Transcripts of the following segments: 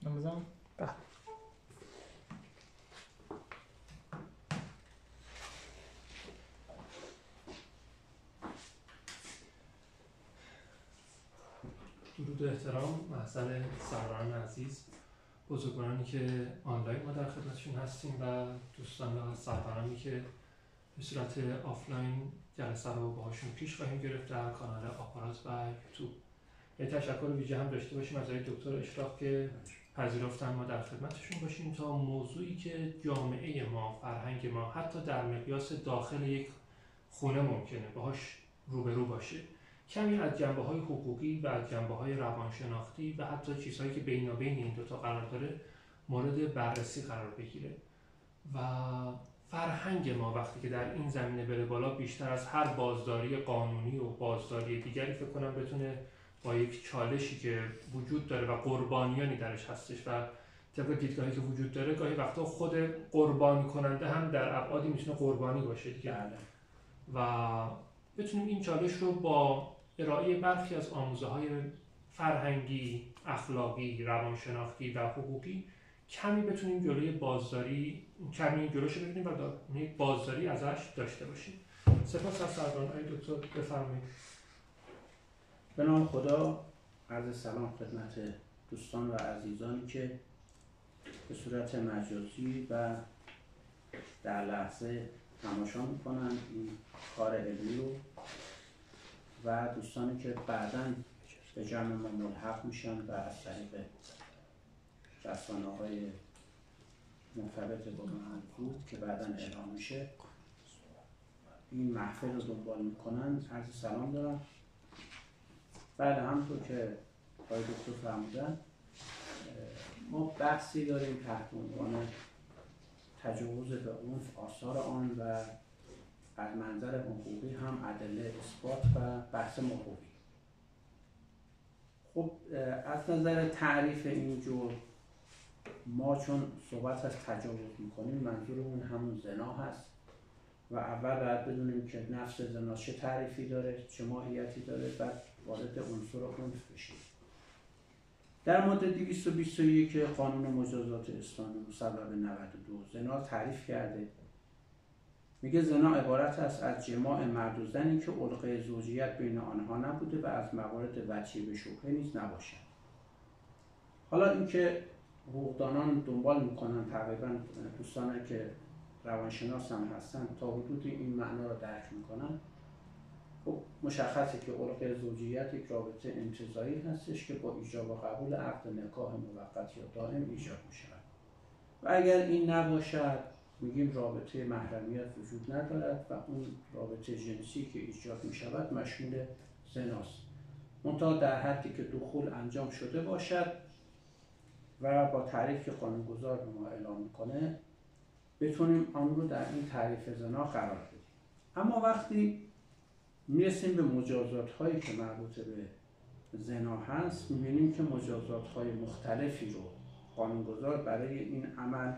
نمیزم؟ بله. درود و احترام محضر سروران عزیز، بزرگوارانی که آنلاین ما در خدمتشون هستیم و دوستان و سرورانی که به صورت آفلاین جلسه رو باهاشون پیش خواهیم گرفت در کانال آپارات و یوتیوب. یه تشکر ویژه هم داشته باشیم از دکتر اشراق که پذیرفتن ما در خدمتشون باشیم تا موضوعی که جامعه ما، فرهنگ ما حتی در مقیاس داخل یک خونه ممکنه باهاش روبرو باشه، کمی از جنبه‌های حقوقی و از جنبه‌های روانشناختی و حتی چیزهایی که بینابین این دوتا قرار داره مورد بررسی قرار بگیره و فرهنگ ما وقتی که در این زمینه بره بالا بیشتر از هر بازداری قانونی و بازداری دیگری فکر کنم بتونه با یک چالشی که وجود داره و قربانیانی درش هستش و طبق دیدگاهی که وجود داره گاهی وقتا خود قربانی کننده هم در ابعادی میتونه قربانی باشه دیگه و بتونیم این چالش رو با ارائه برخی از آموزه‌های فرهنگی، اخلاقی، روانشناختی و حقوقی کمی بتونیم جلوی بازداری کمی جلوش بگیریم و یک بازداری ازش داشته باشیم. سپاس از سروران. دکتر بفرمایید. به نام خدا، عرض سلام خدمت دوستان و عزیزانی که به صورت مجازی و در لحظه تماشا میکنن این کار علمی رو و دوستانی که بعداً به جمع ما ملحق میشن و از طریق رسانه‌های مرتبط با موضوع که بعداً اعلام میشه این محفل رو دنبال میکنن، عرض سلام دارم. بله، همونطور که آقای دکتر فرمودن ما بحثی داریم تحت عنوان تجاوز به عنف، آثار آن و از منظر حقوقی هم ادله اثبات و بحث موقوفی. خب از نظر تعریف این جور ما چون صحبت از تجاوز میکنیم منظورمون همون زنا هست و اول باید بدونیم که نفس زنا چه تعریفی داره، چه ماهیتی داره، بعد وارد عنصر عنف بشیم. در ماده 221 قانون مجازات اسلامی مصوب 92 زنا تعریف کرده. میگه زنا عبارت است از جماع مرد و زنی که علقه زوجیت بین آنها نبوده و از موارد وجهی به شبهه نیز نباشد. حالا اینکه حقوقدانان دنبال میکنن، تقریبا دوستانی که روانشناس هم هستن تا حدودی این معنا رو درک میکنن. خب مشخصه که علقه زوجیت یک رابطه انتزاعی هستش که با ایجاب و قبول عقد نکاح موقت یا دائم ایجاد میشود و اگر این نباشد میگیم رابطه محرمیت وجود ندارد و اون رابطه جنسی که ایجاد میشود مشمول زناست، منتها در حدی که دخول انجام شده باشد و با تعریف که قانونگذار به ما اعلام میکنه بتونیم آن رو در این تعریف زنا قرار بدیم. اما وقتی میرسیم به مجازات هایی که مربوط به زنا هست میبینیم که مجازات های مختلفی رو قانونگذار برای این عمل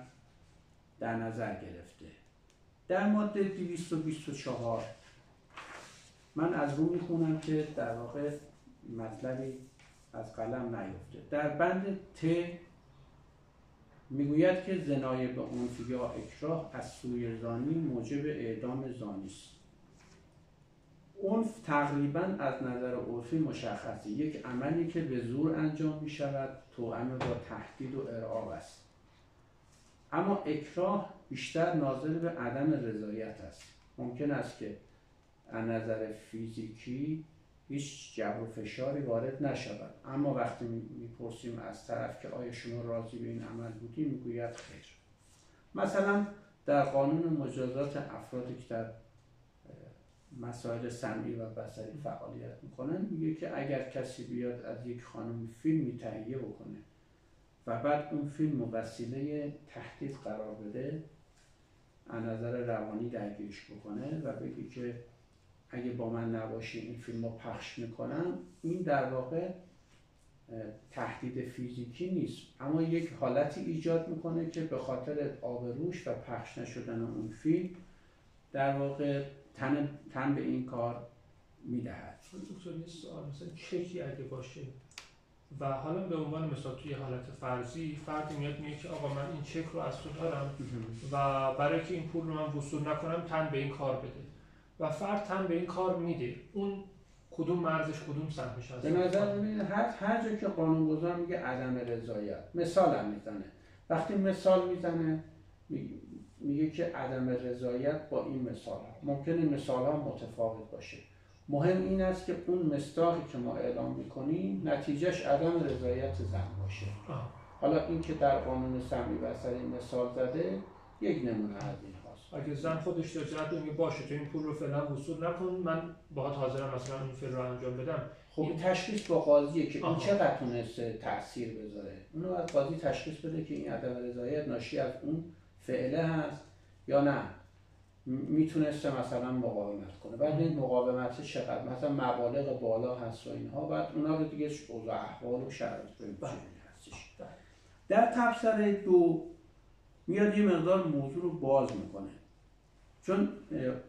در نظر گرفته. در ماده 224 من از رو میخونم که در واقع مطلبی از قلم نیفته. در بند ت میگوید که زنای به عنف یا اکراه از سوی زانی موجب اعدام زانی است. عنف تقریبا از نظر عرفی مشخصه، یک عملی که به زور انجام می شود توأم با تهدید و ارعاب است. اما اکراه بیشتر ناظر به عدم رضایت است. ممکن است که از نظر فیزیکی هیچ جبر و فشاری وارد نشود، اما وقتی میپرسیم از طرف که آیا شما راضی به این عمل بودی میگوید خیر. مثلا در قانون مجازات افرادی که در مسائل سمعی و بصری فعالیت میکنن میگه که اگر کسی بیاد از یک خانم فیلمی تهیه بکنه و بعد اون فیلم رو وسیله تهدید قرار بده، از نظر روانی درگیرش بکنه و بگه که اگه با من نباشی این فیلم رو پخش میکنم، این در واقع تهدید فیزیکی نیست، اما یک حالتی ایجاد میکنه که به خاطر آبروش و پخش نشدن اون فیلم در واقع تن به این کار میدهد. دکتر یه سوال، مثلا چکی اگه باشه و حالا به عنوان مثال توی حالت فرضی فردی میاد میگه که آقا من این چک رو از تو دارم و برای که این پول رو من وصول نکنم تن به این کار بده و فرد تن به این کار میده، اون کدوم مرزش کدوم سهمش هست؟ به نظر میاد هر جا که قانونگذار میگه عدم رضایت، مثال هم میزنه. وقتی مثال میزنه میگه که عدم رضایت با این مثال ها. ممکنه مثال ها متفاوت باشه، مهم این است که اون مصداقی که ما اعلام میکنیم نتیجهش عدم رضایت زن باشه. حالا این که در قانون سمی بصری مثال زده یک نمونه از این هاست. اگه زن خودش رضایت بده باشه تو این پول رو فعلا وصول نکن، من باهات حاضرم مثلا این فعل رو انجام بدم. خب این تشخیص با قاضیه که این چقدر تونسته تأثیر بذاره. اونو از قاضی تشخیص بده که این عدم رضایت ناشی از اون فعله هست یا نه میتونسته مثلا مقاومت کنه. بعد این مقاومت چقدر، مثلا مبالغ بالا هست و اینها، بعد اونا رو دیگه اوضاع احوال و شرایط هستش. در تبصره 2 میاد یه مقدار موضوع رو باز میکنه، چون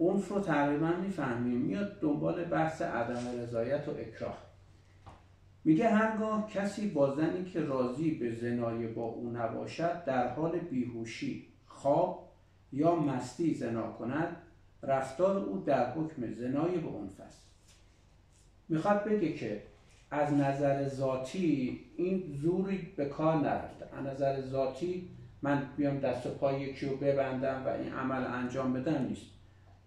عنف رو تقریبا میفهمیم، میاد دنبال بحث عدم رضایت و اکراه. میگه هرگاه کسی با زنی که راضی به زنای با او نباشد در حال بیهوشی، خواب یا مستی زنا کند، رفتار او در حکم زنای به عنف است. میخواد بگه که از نظر ذاتی این زوری به کار نرفته. از نظر ذاتی من بیام دست و پای یکی رو ببندم و این عمل انجام بدم نیست،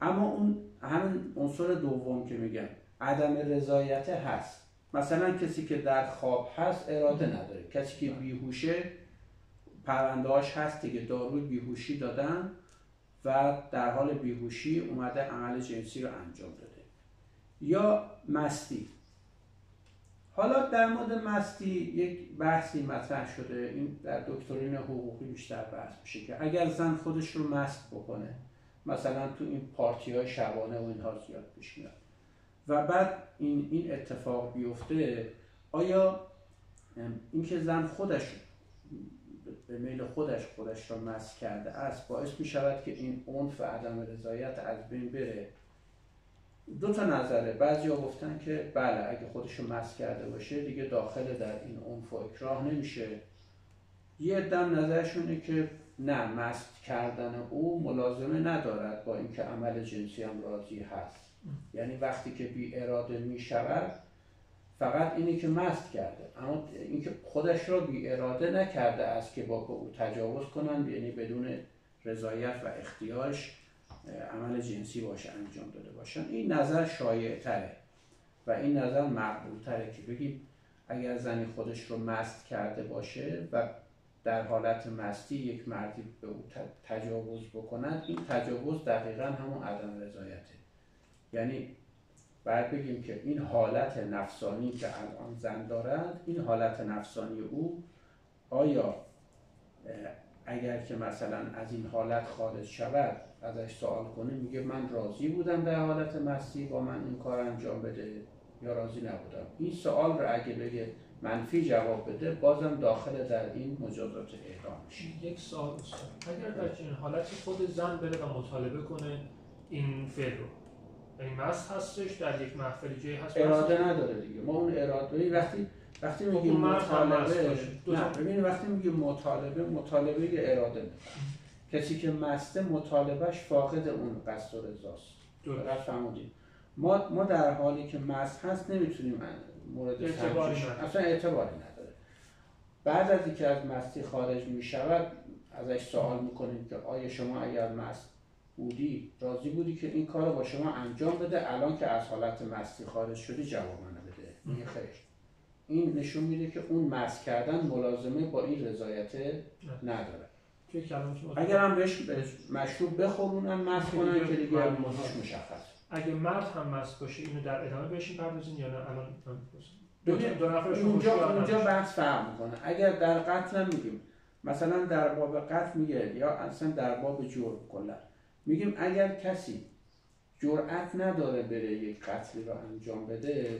اما اون همین عنصر دوم که میگم عدم رضایت هست. مثلا کسی که در خواب هست اراده نداره، کسی که بیهوشه پرونده‌اش هست دیگه، داروی بیهوشی دادن و در حال بیهوشی اومده عمل جنسی رو انجام داده. یا مستی. حالا در مورد مستی یک بحثی مطرح شده، این در دکترین حقوقی بیشتر بحث میشه که اگر زن خودش رو مست بکنه، مثلا تو این پارتی‌های شبانه و اینها زیاد پیش میاد و بعد این اتفاق بیفته، آیا اینکه زن خودش به میل خودش را مست کرده است باعث می شود که این عنف و عدم رضایت از بین بره؟ دو تا نظره. بعضیا گفتن که بله اگه خودش رو مست کرده باشه دیگه داخل در این عنف و اکراه نمیشه. یه عده نظرشونه که نه، مست کردن او ملازمه ندارد با اینکه عمل جنسی هم راضی هست. یعنی وقتی که بی اراده می شود فقط اینی که مست کرده، اما اینکه خودش را بی اراده نکرده است که با او تجاوز کنند، یعنی بدون رضایت و اختیارش عمل جنسی باشه انجام داده باشن. این نظر شایع تره و این نظر مقبول تره که بگیم اگر زنی خودش رو مست کرده باشه و در حالت مستی یک مردی به او تجاوز بکند، این تجاوز دقیقاً همون عدم رضایته. یعنی باید بگیم که این حالت نفسانی که الان زن دارد، این حالت نفسانی او آیا اگر که مثلا از این حالت خارج شود ازش سوال کنه میگه من راضی بودم در حالت مستی با من این کار انجام بده یا راضی نبودم؟ این سوال رو اگه بگه منفی جواب بده بازم داخل در این مجازات اعدام میشه. یک سوال استاد، اگر در این حالت خود زن بره و مطالبه کنه این فعل رو، این مست هستش در یک محفل جایی هست، اراده نداره دیگه. ما اون اراده وقتی میگیم مطالبه، نه ببینید وقتی میگیم مطالبه اراده میکنه. کسی که مسته مطالبهش فاقد اون قصد و رضاست. درست فهمیدید؟ ما در حالی که مست هست نمیتونیم مورد اصلا اعتباری نداره. بعد از اینکه از مستی خارج میشود ازش سوال میکنیم که آیا شما اگر مست بودی راضی بودی که این کارو با شما انجام بده، الان که از حالت مستی خارج شدی جواب منو بده؟ میگه خیر. این نشون میده که اون مست کردن ملازمه با این رضایت نداره. اگر هم بهش مشروب بخورونن مست کنن که دیگه موضوعش مشخص. اگه مرد هم مست باشه اینو در ادامه بهش پردازین یا نه؟ الان اونجا بحث فرق میکنه. اگر در قتل هم میگیم، مثلا در باب قتل میگه یا اصلا در باب جرم کلا میگیم اگر کسی جرأت نداره بره یک قتلی رو انجام بده،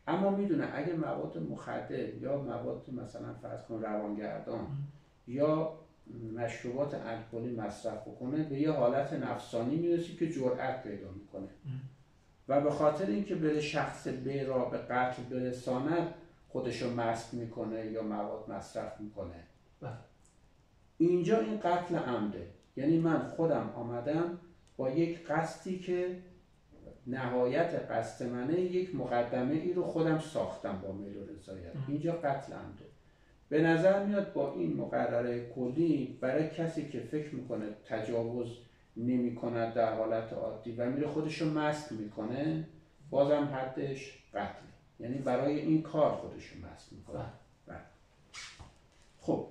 اما میدونه اگه مواد مخدر یا مواد مثلا فرض کن روانگردان یا مشروبات الکلی مصرف بکنه، به یه حالت نفسانی میرسی که جرأت پیدا میکنه و به خاطر اینکه بره شخص ب را به قتل برساند، خودشو مست میکنه یا مواد مصرف میکنه. بله. اینجا این قتل عمده، یعنی من خودم آمدم با یک قصدی که نهایت قصد منه، یک مقدمه ای رو خودم ساختم با میل و رضایت. اینجا قتل عمده. به نظر میاد با این مقرره کلی برای کسی که فکر میکنه تجاوز نمی کند در حالت عادی و میره خودشو مست میکنه، بازم حدش قتل، یعنی برای این کار خودشو مست میکنه. خب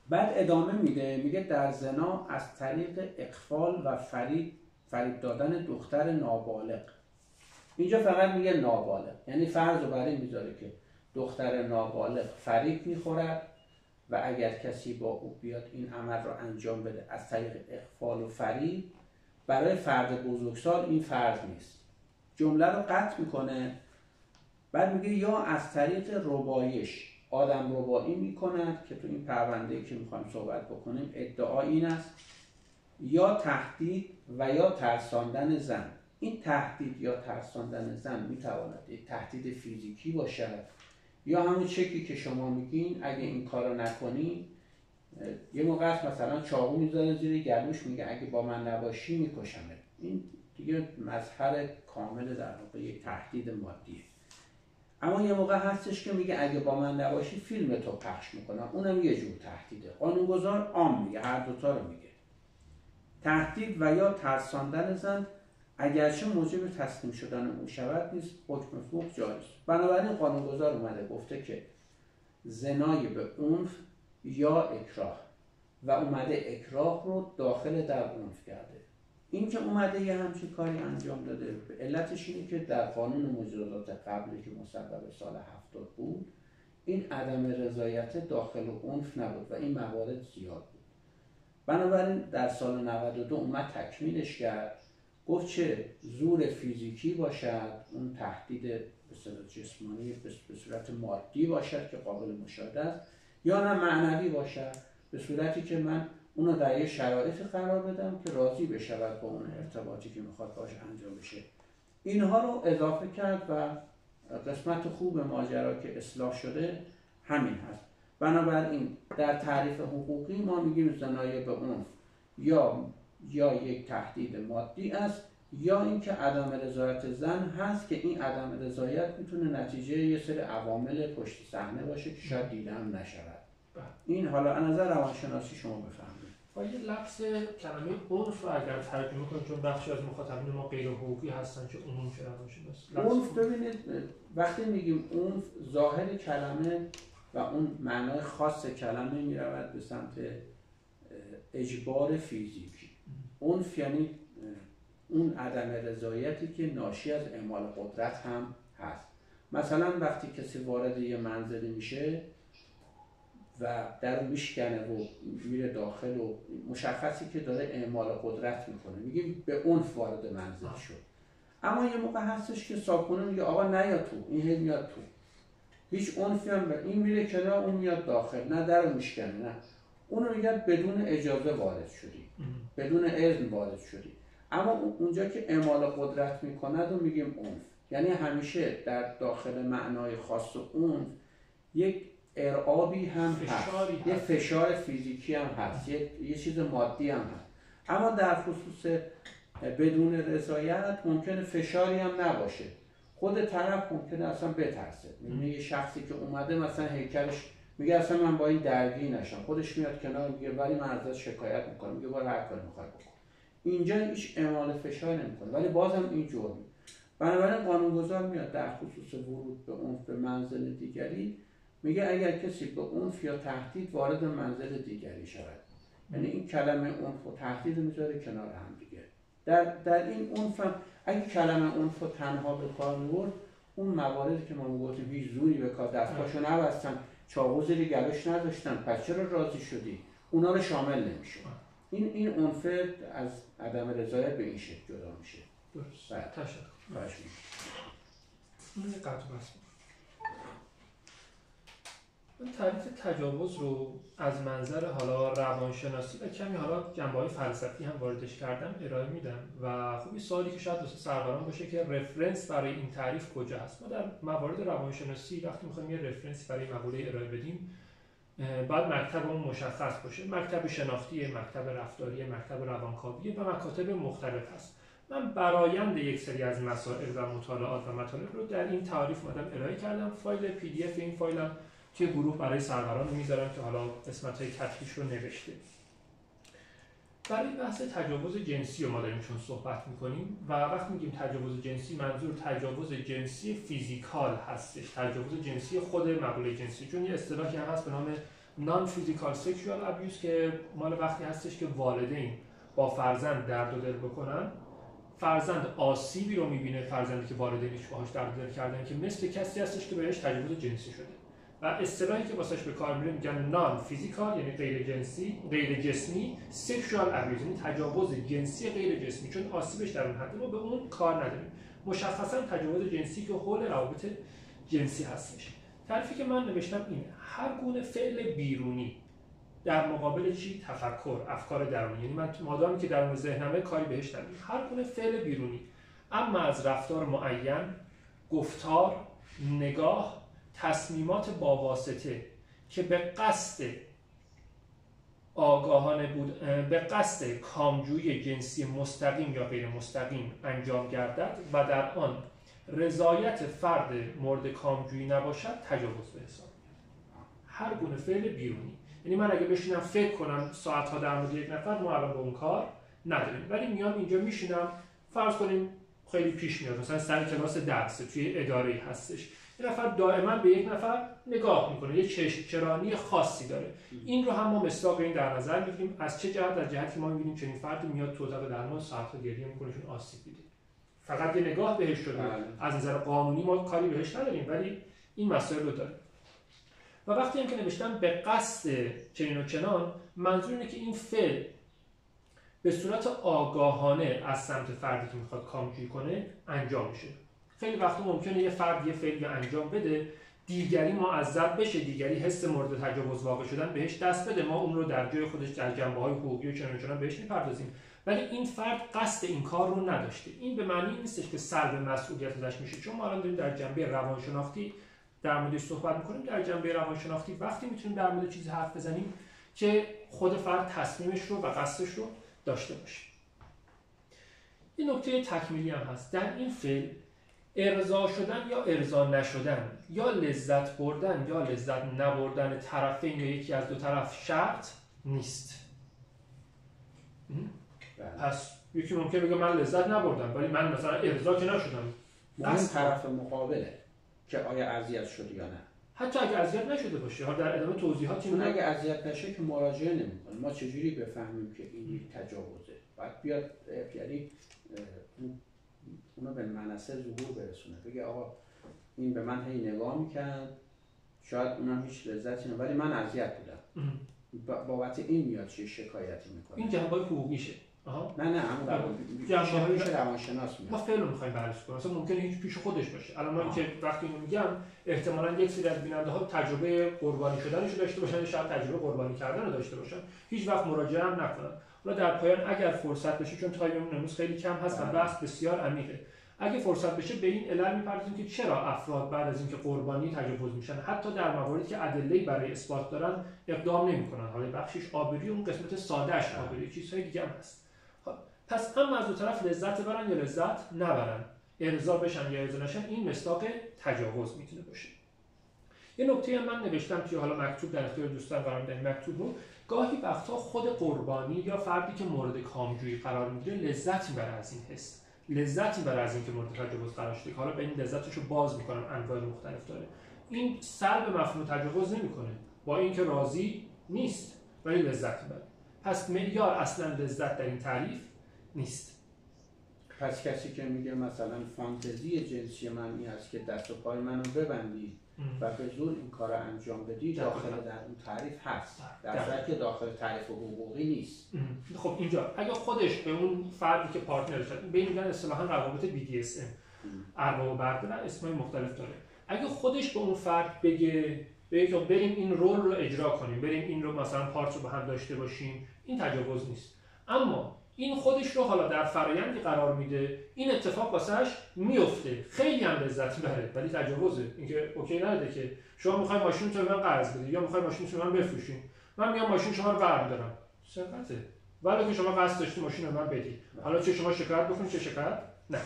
بعد ادامه میده، میگه در زنا از طریق اغفال و فریب دادن دختر نابالغ. اینجا فقط میگه نابالغ، یعنی فرض رو برای میذاره که دختر نابالغ فریب میخورد و اگر کسی با او بیاد این عمل رو انجام بده از طریق اغفال و فریب، برای فرد بزرگسال این فرض نیست. جمله رو قطع میکنه. بعد میگه یا از طریق ربایش، آدم ربایی میکند که تو این پرونده‌ای که میخوایم صحبت بکنیم ادعا این است، یا تهدید و یا ترساندن زن. این تهدید یا ترساندن زن میتواند یک تهدید فیزیکی باشد یا همون چکی که شما میگین اگه این کارو نکنی، یه موقع مثلا چاقو میذاره زیر گلوش میگه اگه با من نباشی میکشمت. این دیگه مظهر کامل در واقع یک تهدید مادیه. اما یه موقع هستش که میگه اگه با من نباشی فیلم تو پخش میکنم، اونم یه جور تهدیده. قانونگذار عام میگه، هر دوتا رو میگه. تهدید و یا ترساندن زن اگرچه موجب تسلیم شدن او شود نیست، حکم فوق جاری است. بنابراین قانونگذار اومده گفته که زنای به عنف یا اکراه و اومده اکراه رو داخل در عنف کرده. این که اومده یه همچین کاری انجام داده به علتش اینه که در قانون مجازات قبلی که مصوب سال 70 بود، این عدم رضایت داخل عنف نبود و این موارد زیاد بود. بنابراین در سال 92 اومد تکمیلش کرد، گفت چه زور فیزیکی باشد، اون تهدید به صورت جسمانی به صورت مادی باشد که قابل مشاهده است، یا نه معنوی باشد به صورتی که من اونو در یه شرایط قرار بدم که راضی بشود با اون ارتباطی که میخواد باش انجام بشه. اینها رو اضافه کرد و قسمت خوب ماجرا که اصلاح شده همین هست. بنابراین در تعریف حقوقی ما میگیم زنای به عنف یا یک تهدید مادی است یا اینکه عدم رضایت زن هست که این عدم رضایت میتونه نتیجه یه سری عوامل پشت صحنه باشه که شاید دیده هم نشود. این حالا از نظر روانشناسی شما بفهمید. با یه لفظ کلمه عنف رو اگر ترجمه کنیم، چون بخشی از مخاطبین ما غیر حقوقی هستن که عموم چه روانشناس. عنف ببینید وقتی میگیم عنف، ظاهر کلمه و اون معنای خاص کلمه میرود به سمت اجبار فیزیکی. عنف یعنی اون عدم رضایتی که ناشی از اعمال قدرت هم هست. مثلا وقتی کسی وارد یه منزلی میشه و در میشکنه و میره داخل و مشخصی که داره اعمال قدرت میکنه، میگیم به عنف وارد منزل شد. اما یه موقع هستش که صاحبخونه میگه آقا نیا تو، این هی میاد تو، هیچ عنفی هم این میره کنار اون میاد داخل، نه درو میشکنه، نه، اونو میگن بدون اجازه وارد شدی، بدون اذن وارد شدی. اما اونجا که اعمال قدرت میکند و میگیم عنف. یعنی همیشه در داخل معنای خاص عنف یک ارعابی هم هست، یه فشار فیزیکی هم هست، یه چیز مادی هم هست. اما در خصوص بدون رضایت ممکنه فشاری هم نباشه، خود طرف ممکنه اصلا بترسه. میبینه یه شخصی که اومده مثلا هیکلش میگه اصلا من با این درگیر نشم، خودش میاد کنار میگه ولی من ازش شکایت میکنم، میگه برو هر کاری میخوای بکن. اینجا هیچ اعمال فشار نمیکنه ولی بازم این جرمه. بنابراین قانونگذار میاد در خصوص ورود به عنف به منزل دیگری میگه اگر کسی به عنف یا تهدید وارد منزل دیگری شود، یعنی این کلمه عنف و تهدید رو میذاره کنار هم دیگه. در این عنف هم اگه کلمه عنف رو تنها به کار میبرد، اون مواردی که ما میگفتیم هیچ زوری به کار، دستپاشو نبستن، چاقو زیر گلوش نذاشتن، پس چرا راضی شدی، اونا رو شامل نمیشه. این عنف از عدم رضایت به این شکل جدا میشه. درست. تشکر. این قطع بس. من تعریف تجاوز رو از منظر حالا روانشناسی و کمی حالا جنبه‌های فلسفی هم واردش کردم ارائه میدم و خب این سوالی که شاید واسه سروران باشه که رفرنس برای این تعریف کجا هست. ما در موارد روانشناسی وقتی می‌خوایم یه رفرنس برای مقوله ارائه بدیم باید مکتب اون مشخص باشه. مکتب شناختی، مکتب رفتاری، مکتب روانکاوی و مکاتب مختلف هست. من برآیند یک سری از مسائل و مطالعات و مطالب رو در این تعریف مدام ارائه کردم. فایل پی دی اف این فایلم توی گروه برای سروران میذارم که حالا قسمت‌های کتبیش رو نوشته. برای بحث تجاوز جنسی رو ما داریم چون صحبت می‌کنیم و وقتی میگیم تجاوز جنسی منظور تجاوز جنسی فیزیکال هستش، تجاوز جنسی خود مقوله جنسی، چون یه اصطلاحی هم هست به نام نان فیزیکال سکشوال ابیوز که مال وقتی هستش که والدین با فرزند درد و دل بکنن، فرزند آسیبی رو می‌بینه، فرزندی که والدینش باهاش درد و دل کردن که مثل کسی هستش که بهش تجاوز جنسی شده. و اصطلاحی که واسش به کار میره میگن نان فیزیکال یعنی غیر جسمی، سکشوال ابیوز یعنی تجاوز جنسی غیر جسمی، چون آسیبش در اون حد ما به اون کار نداریم. مشخصا تجاوز جنسی که حول روابط جنسی هستش. تعریفی که من نوشتم اینه: هر گونه فعل بیرونی در مقابل چی؟ تفکر، افکار درونی. یعنی من مادامی که درون ذهنمه کاری بهش ندارم. هر گونه فعل بیرونی اما از رفتار معین، گفتار، نگاه، تصمیمات با واسطه که به قصد آگاهانه بود، به قصد کامجویی جنسی مستقیم یا غیر مستقیم انجام گردد و در آن رضایت فرد مورد کامجویی نباشد تجاوز به حساب میاد. هر گونه فعل بیرونی، یعنی من اگه بشینم فکر کنم ساعت‌ها در مورد یک نفر، ما الان به اون کار نداریم، ولی میام اینجا میشینم، فرض کنیم خیلی پیش میاد مثلا سر کلاس درس توی اداره‌ای هستش، یه نفر دائما به یک نفر نگاه میکنه، یه چشم‌چرانی خاصی داره. این رو هم ما مصداق این در نظر میگیریم. از چه جهت؟ از جهتی که ما میبینیم چنین فردی میاد تو اتاق درمان ساعت‌ها گریه میکنه چون آسیب دیده. فقط یه نگاه بهش شده. از نظر قانونی ما کاری بهش نداریم، ولی این مسائل رو داره. و وقتی هم که نوشتم به قصد چنین و چنان، منظور اینه که این فعل به صورت آگاهانه از سمت فردی که میخواد کامجویی کنه انجام میشه. خیلی وقتا ممکنه یه فرد یه فعلی انجام بده، دیگری معذب بشه، دیگری حس مورد تجاوز واقع شدن بهش دست بده، ما اون رو در جای خودش در جنبه‌های حقوقی و چنان بهش میپردازیم، ولی این فرد قصد این کار رو نداشته. این به معنی نیستش که سلب مسئولیت ازش میشه، چون ما الان داریم در جنبه روانشناختی در موردش صحبت میکنیم. در جنبه روانشناختی وقتی میتونیم در مورد چیزی حرف بزنیم که خود فرد تصمیمش رو و قصدش رو داشته باشه. این نکته تکمیلی هم هست. در این فعل ارضا شدن یا ارضا نشدن، یا لذت بردن یا لذت نبردن طرفین یا یکی از دو طرف شرط نیست. پس یکی ممکنه بگه من لذت نبردم ولی من مثلا ارضا که نشدم. اون طرف مقابله که آیا اذیت شد یا نه. حتی اگه اذیت نشده باشه، ها در ادامه توضیحاتی اون اگه اذیت نشه که مراجعه نمی‌کنه. ما چجوری بفهمیم که این تجاوزه؟ باید بیاد یعنی اونو به منصه ظهور برسونه، بگه آقا این به من هی نگاه میکرد، شاید اونم هیچ لذتی نه ولی من اذیت بودم. بابت این میاد چه شکایتی میکنه. این جنبه‌های حقوقیشه. نه همون جنبه‌های روانشناس میاد. ما فعل رو می‌خوایم بررسی کنیم. مثلا ممکنه هیچ پیش خودش باشه. الان من که وقتی اینو میگم احتمالاً یک سری از بیننده‌ها تجربه قربانی شدنشو داشته باشن، شاید تجربه قربانی کردن رو داشته باشن، هیچ وقت مراجعه هم نکنن. حالا در پایان اگر فرصت بشه، چون تایممون امروز خیلی کم هست و بحث بسیار عمیقه، اگه فرصت بشه به این علل می‌پردازیم که چرا افراد بعد از اینکه قربانی تجاوز میشن، حتی در مواردی که ادله‌ای برای اثبات دارن، اقدام نمی‌کنن. حالا بخشش آبرویی، اون قسمت سادهش آبرویی، چیزهای دیگه هم هست. پس هم از دو طرف لذت ببرن یا لذت نبرن، ارضا بشن یا ارضا نشن، این مصداق تجاوز میتونه باشه. یه نکته من نوشتم که حالا مکتوب در اختیار دوستان قرار میدم. مکتوب رو گاهی وقتا خود قربانی یا فردی که مورد کامجویی قرار میگیره لذت میبره از این حس، لذت میبره از اینکه مورد تجاوز قرار شده، حالا به این لذتش رو باز میکنم، انواع مختلف داره. این سلب مفهوم تجاوز نمیکنه، با اینکه راضی نیست ولی لذت میبره. پس معیار اصلا لذت در این تعریف نیست. پس کسی که میگه مثلا فانتزی جنسی من این است که دست و پای منو ببندی و به زور این کار رو انجام بدی، داخل در اون تعریف هست، در صورتی که داخل تعریف حقوقی نیست. خب اینجا اگه خودش به اون فردی که پارتنر شد، به این میگن اصطلاحاً روابط BDSM، ارباب و برده و اسمای مختلف داره، اگه خودش به اون فرد بگه بگه که بریم این رول رو اجرا کنیم، بریم این رو مثلا پارت رو با هم داشته باشیم، این تجاوز نیست. اما این خودش رو حالا در فرآیندی قرار میده، این اتفاق واسش میفته، خیلی هم لذت میبره، ولی تجاوزه. اینکه اوکی نده که شما میخوای ماشین تو به من قرض بدی یا میخوای ماشین رو من بفروشین، من میام ماشین شما رو برمی‌دارم، سرقته. ولی که شما قصد داشتی ماشین رو من بدی، حالا چه شما شکایت بکنید چه شکایت نه.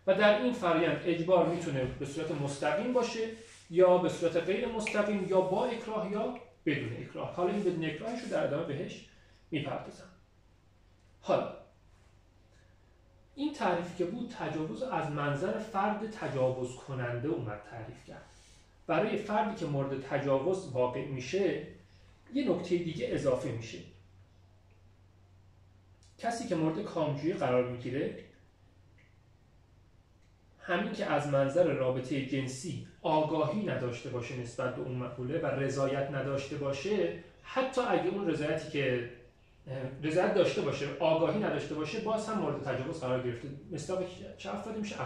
و در این فرآیند اجبار میتونه به صورت مستقیم باشه یا به صورت غیر مستقیم، یا با اکراه یا بدون اکراه. حالا این بدون اکراهش رو در ادامه بهش میپردازم. حالا این تعریفی که بود، تجاوز از منظر فرد تجاوز کننده اومد تعریف کرد. برای فردی که مورد تجاوز واقع میشه یه نکته دیگه اضافه میشه. کسی که مورد کامجویی قرار میگیره، همین که از منظر رابطه جنسی آگاهی نداشته باشه نسبت به اون مقوله و رضایت نداشته باشه، حتی اگه اون رضایتی که رضایت داشته باشه، آگاهی نداشته باشه، باز هم مورد تجاوز قرار گرفته. مثلا چه افرادی میشه؟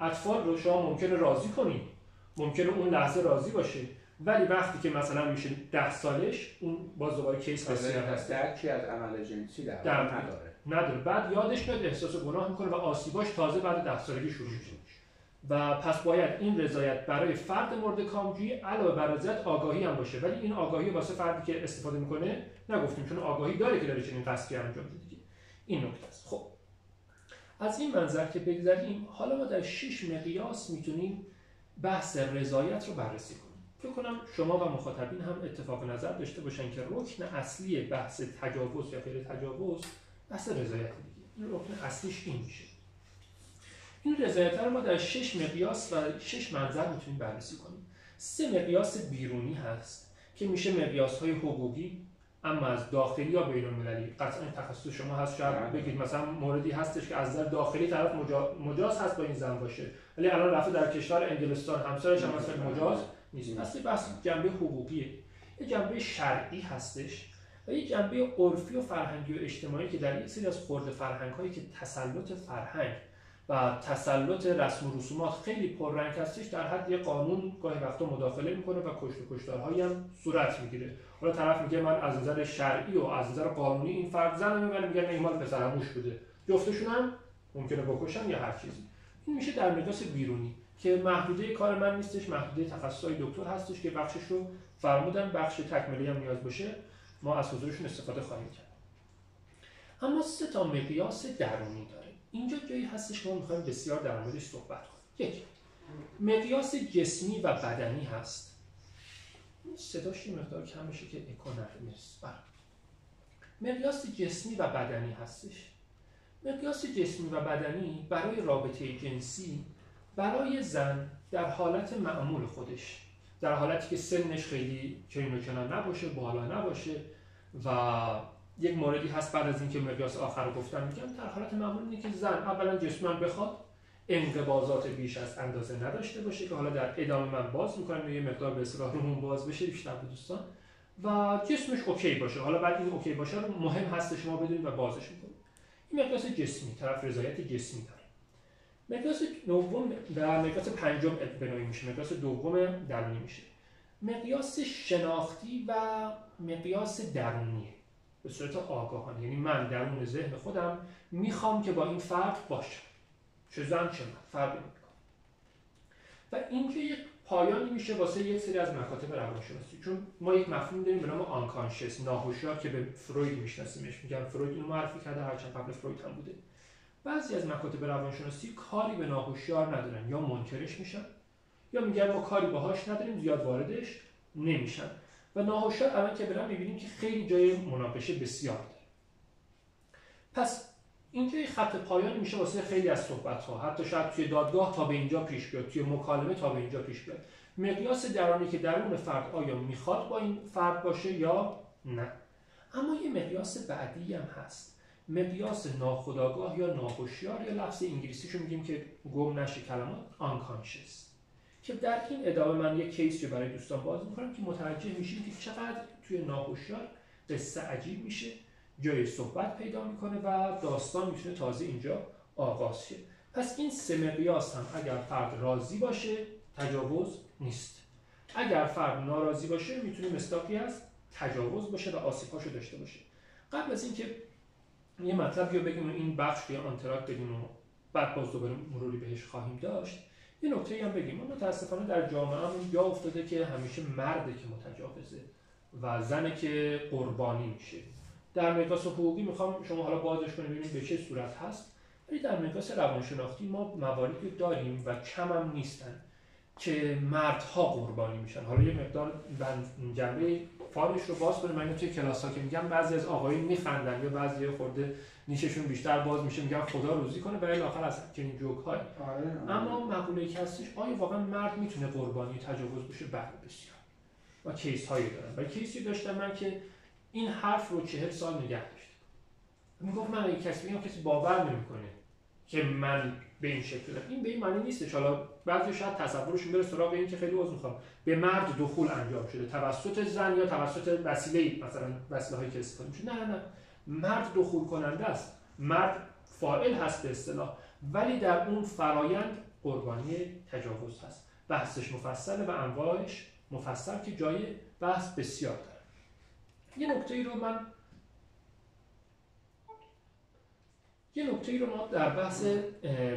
اطفال رو شما ممکنه راضی کنی، ممکنه اون لحظه راضی باشه، ولی وقتی که مثلا میشه 10 سالش، اون باز دوباره کیس بسیار هست، درکی از عمل جنسی نداره. بعد یادش میاد، احساس گناه میکنه و آسیباش تازه بعد 10 سالگی شروع میشه. و پس باید این رضایت برای فرد مورد کامجویی علاوه بر رضایت آگاهی هم باشه، ولی این آگاهی واسه فردی که استفاده میکنه نگفتیم، چون آگاهی داره که داره چنین قصدی انجام میده دیگه. این نکته است. خب از این منظر که بگذریم، حالا ما در 6 مقیاس میتونیم بحث رضایت رو بررسی کنیم. فکر کنم شما و مخاطبین هم اتفاق نظر داشته باشن که رکن اصلی بحث تجاوز یا غیر تجاوز بحث رضایت دیگه. این رکن اصلیش این میشه. این رضایت رو ما در 6 مقیاس و 6 منظر میتونیم بررسی کنیم. 3 مقیاس بیرونی هست که میشه مقیاس‌های حقوقی، اما از داخلی یا بین‌المللی. قطعا تخصص شما هست، شاید بگید مثلا موردی هستش که از نظر داخلی طرف مجاز هست با این زن باشه، ولی الان رفته در کشور انگلستان همسرش هم مثلا مجاز نیست. اصلا بحث جنبه حقوقیه. یه جنبه شرعی هستش و یه جنبه عرفی و فرهنگی و اجتماعی که در یک سری از خرد فرهنگ‌هایی که تسلط فرهنگ و تسلط رسم و رسومات خیلی پررنگ هستش، در حد یه قانون گاهی وقتا مداخله میکنه و کشت و کشتارهایی هم صورت میگیره. حالا طرف میگه من از نظر شرعی و از نظر قانونی این فرد زن میگن، میگن این مال پسرعموش بوده، جفتشون هم ممکنه بکشن یا هر چیزی. این میشه در مقیاس بیرونی که محدوده کار من نیستش، محدوده تخصصای دکتر هستش که بخشش رو فرمودن، بخش تکمیلی هم نیاز باشه ما از حضورشون استفاده خواهیم کرد. اما 3 تا مقیاس درونی داره. اینجا جایی هستش که ما می‌خوایم بسیار در موردش صحبت کنیم. یک، مقیاس جسمی و بدنی هست. صداش یه مقدار کم بشه که اکو نیست. مقیاس جسمی و بدنی هستش. مقیاس جسمی و بدنی برای رابطه جنسی، برای زن در حالت معمول خودش، در حالتی که سنش خیلی چنین و چنان نباشه، بالا نباشه، و یک موردی هست بعد از اینکه مقیاس آخر رو گفتم میگم در حالت معمول اینه که زن اولا جسماً بخواد انقباضات بیش از اندازه نداشته باشه که حالا در ادامه من باز میکنم یه مقدار به اصطلاح رومون باز بشه بیشتر به دوستان، و جسمش اوکی باشه. حالا بعد این اوکی باشه رو مهم هست شما بدونید و بازش میکنید. این مقیاس جسمی، طرف رضایت جسمی داره. مقیاس دوم و مقیاس پنجم بنایی میشه، مقیاس دوم درونی میشه. مقیاس شناختی و مقیاس درونیه به صورت آگاهانه، یعنی من درون ذهن خودم میخوام که با این فرد باشم، چه زن چه مرد فرقی نمیکنه. و اینجا یک پایانی میشه واسه یک سری از مکاتب روانشناسی، چون ما یک مفهوم داریم به نام آنکانشس، ناهوشیار، که به فروید میشناسیمش. میگم فروید اینو معرفی کرده، هرچند قبل فروید هم بوده. بعضی از مکاتب روانشناسی کاری به ناهوشیار ندارن، یا منکرش میشن یا میگن ما کاری باهاش نداریم، زیاد واردش نمیشن. و ناهوشیار الان که برام میبینیم که خیلی جای مناقشه بسیار داره. پس اینجا یه خط پایانی میشه واسه خیلی از صحبت‌ها، حتی شاید توی دادگاه تا به اینجا پیش بیاد، توی مکالمه تا به اینجا پیش بیاد. مقیاس درونی که درون فرد آیا میخواد با این فرد باشه یا نه. اما یه مقیاس بعدی هم هست، مقیاس ناخودآگاه یا ناهوشیار، یا لفظ انگلیسیشو میگیم که گم نشه کلمات، unconscious، که در این ادامه من یک کیس رو برای دوستان باز میکنم که متوجه میشیم که چقدر توی ناهوشیار قصه عجیب میشه، جای صحبت پیدا میکنه و داستان میتونه تازه اینجا آغاز شه. پس این 3 مقیاس هم اگر فرد راضی باشه تجاوز نیست، اگر فرد ناراضی باشه میتونه مصداقی از تجاوز باشه و آسیب‌هاشو داشته باشه. قبل از اینکه یه مطلبی رو بگیم و این بخش توی آنتراک بدیم و بعد باز دوباره مروری بهش خواهیم داشت، یه نکته‌ای هم بگیم. ما متأسفانه در جامعه‌مون جا افتاده که همیشه مرده که متجاوزه و زنه که قربانی میشه. در میراث حقوقی میخوام شما حالا بازش کنیم ببینیم به چه صورت هست، ولی در میراث روانشناختی ما مواردی داریم و کم هم نیستن که مردها قربانی میشن. حالا یه مقدار جنبه فارش رو باز کنیم. من توی کلاس‌ها که میگم بعضی از آقایون میخندن یا بعضی خورده نیششون بیشتر باز میشه میگن خدا روزی کنه، ولی آخر از چنین جوک‌های. اما مقوله‌ای که هستش آیا واقعا مرد میتونه قربانی تجاوز بشه؟ بله بسیار. و کیس هایی دارم و کیسی داشتم من که این حرف رو 40 سال نگه داشت. میگفت من اگه کسی بگم کسی باور نمیکنه که من به این شکل دارم. این به این معنی نیستش. حالا بعضی شاید تصورشون بره سراغ این که خیلی عذر میخوام به مرد دخول انجام شده توسط زن یا توسط وسیله، مثلا وسیله‌هایی که استفاده میشه. نه، مرد دخول کننده است، مرد فاعل هست به اصطلاح، ولی در اون فرایند قربانی تجاوز هست. بحثش مفصله و انواعش مفصل که جای بحث بسیار داره. یه نکته ای رو ما در بحث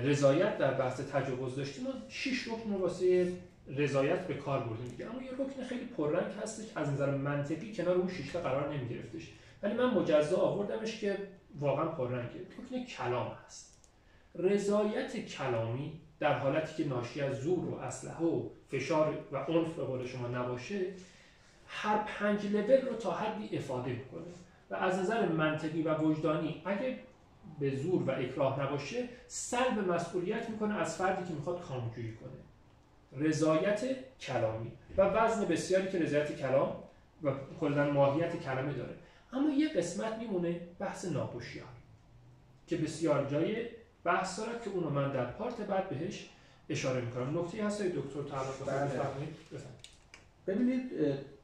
رضایت در بحث تجاوز داشتیم. ما 6 رکن واسه رضایت به کار بردیم دیگه، اما یه رکن خیلی پررنگ هستش از نظر منطقی کنار اون 6 تا قرار نمی‌گرفتش، ولی من مجزا آوردمش که واقعا پررنگه. رکن کلام هست. رضایت کلامی در حالتی که ناشی از زور و اسلحه و فشار و عنف به قول شما نباشه، هر 5 لول رو تا حدی افاده میکنه و از نظر منطقی و وجدانی اگه به زور و اکراه نباشه سلب مسئولیت میکنه از فردی که میخواد کامجویی کنه. رضایت کلامی و وزن بسیاری که رضایت کلام و کلاً ماهیت کلمه داره. اما یه قسمت میمونه بحث ناپوشیار که بسیار جای بحث داره که اونو من در پارت بعد بهش اشاره میکنم. نکته هست دکتر تعلق بفرمایید. ببینید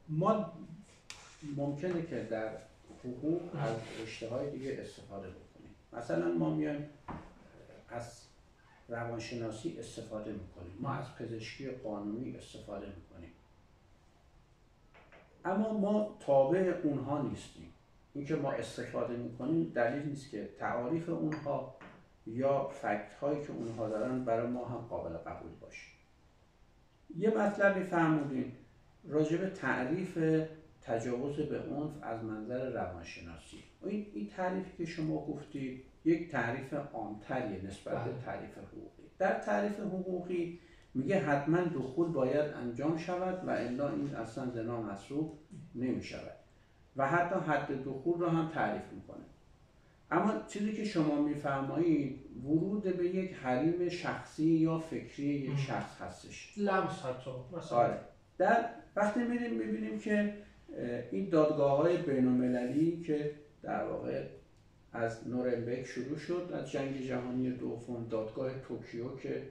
ما ممکنه که در حقوق از رشته‌های دیگه استفاده بکنیم. مثلا ما میایم از روانشناسی استفاده میکنیم، ما از پزشکی قانونی استفاده میکنیم، اما ما تابع اونها نیستیم. اینکه ما استفاده میکنیم دلیل نیست که تعاریف اونها یا فکت هایی که اونها دارن برای ما هم قابل قبول باشه. یه مطلبی فرمودین راجع به تعریف تجاوز به عنف از منظر روانشناسی. این تعریفی که شما گفتید یک تعریف عام‌تریه نسبت به تعریف حقوقی. در تعریف حقوقی میگه حتما دخول باید انجام شود و الا این اصلا زنا محسوب نمی شود و حتی حد دخول رو هم تعریف میکنه. اما چیزی که شما میفرمایید ورود به یک حریم شخصی یا فکری یک شخص هستش، لمس حتی مثلا. آره. در وقتی میبینیم که این دادگاه‌های بین‌المللی که در واقع از نورنبرگ شروع شد، از جنگ جهانی دوم، دادگاه توکیو که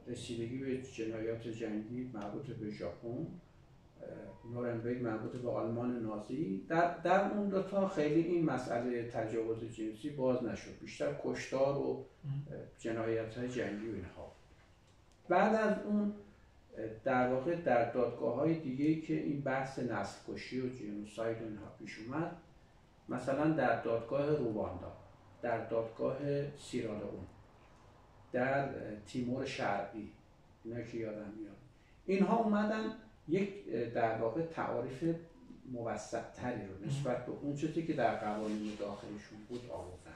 رسیدگی به جنایات جنگی مربوط به ژاپن، نورنبرگ مربوط به آلمان نازی، در اون دوتا خیلی این مسئله تجاوز جنسی باز نشد، بیشتر کشتار و جنایت‌های جنگی و اینها. بعد از اون در واقع در دادگاه‌های دیگه‌ای که این بحث نسل‌کشی و جنوساید و اینها پیش اومد، مثلا در دادگاه رواندا، در دادگاه سیرالئون، در تیمور شرقی، اینا که یادم میاد، اینها اومدن یک در واقع تعاریف موسع‌تری رو نسبت به اون چیزی که در قوانین داخلیشون بود آوردن.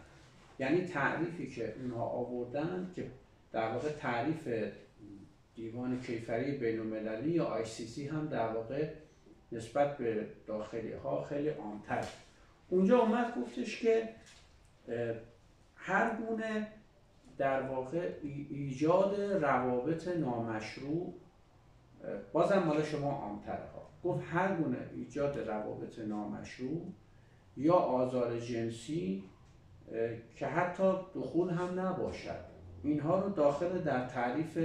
یعنی تعریفی که اونها آوردن که در واقع تعریف دیوان کیفری بین‌المللی یا ICC هم در واقع نسبت به داخلی ها خیلی عام‌تر. اونجا اومد گفتش که هر گونه در واقع ایجاد روابط نامشروع، بازم مال شما عام‌تره ها، گفت هر گونه ایجاد روابط نامشروع یا آزار جنسی که حتی دخول هم نباشد، اینها رو داخل در تعریف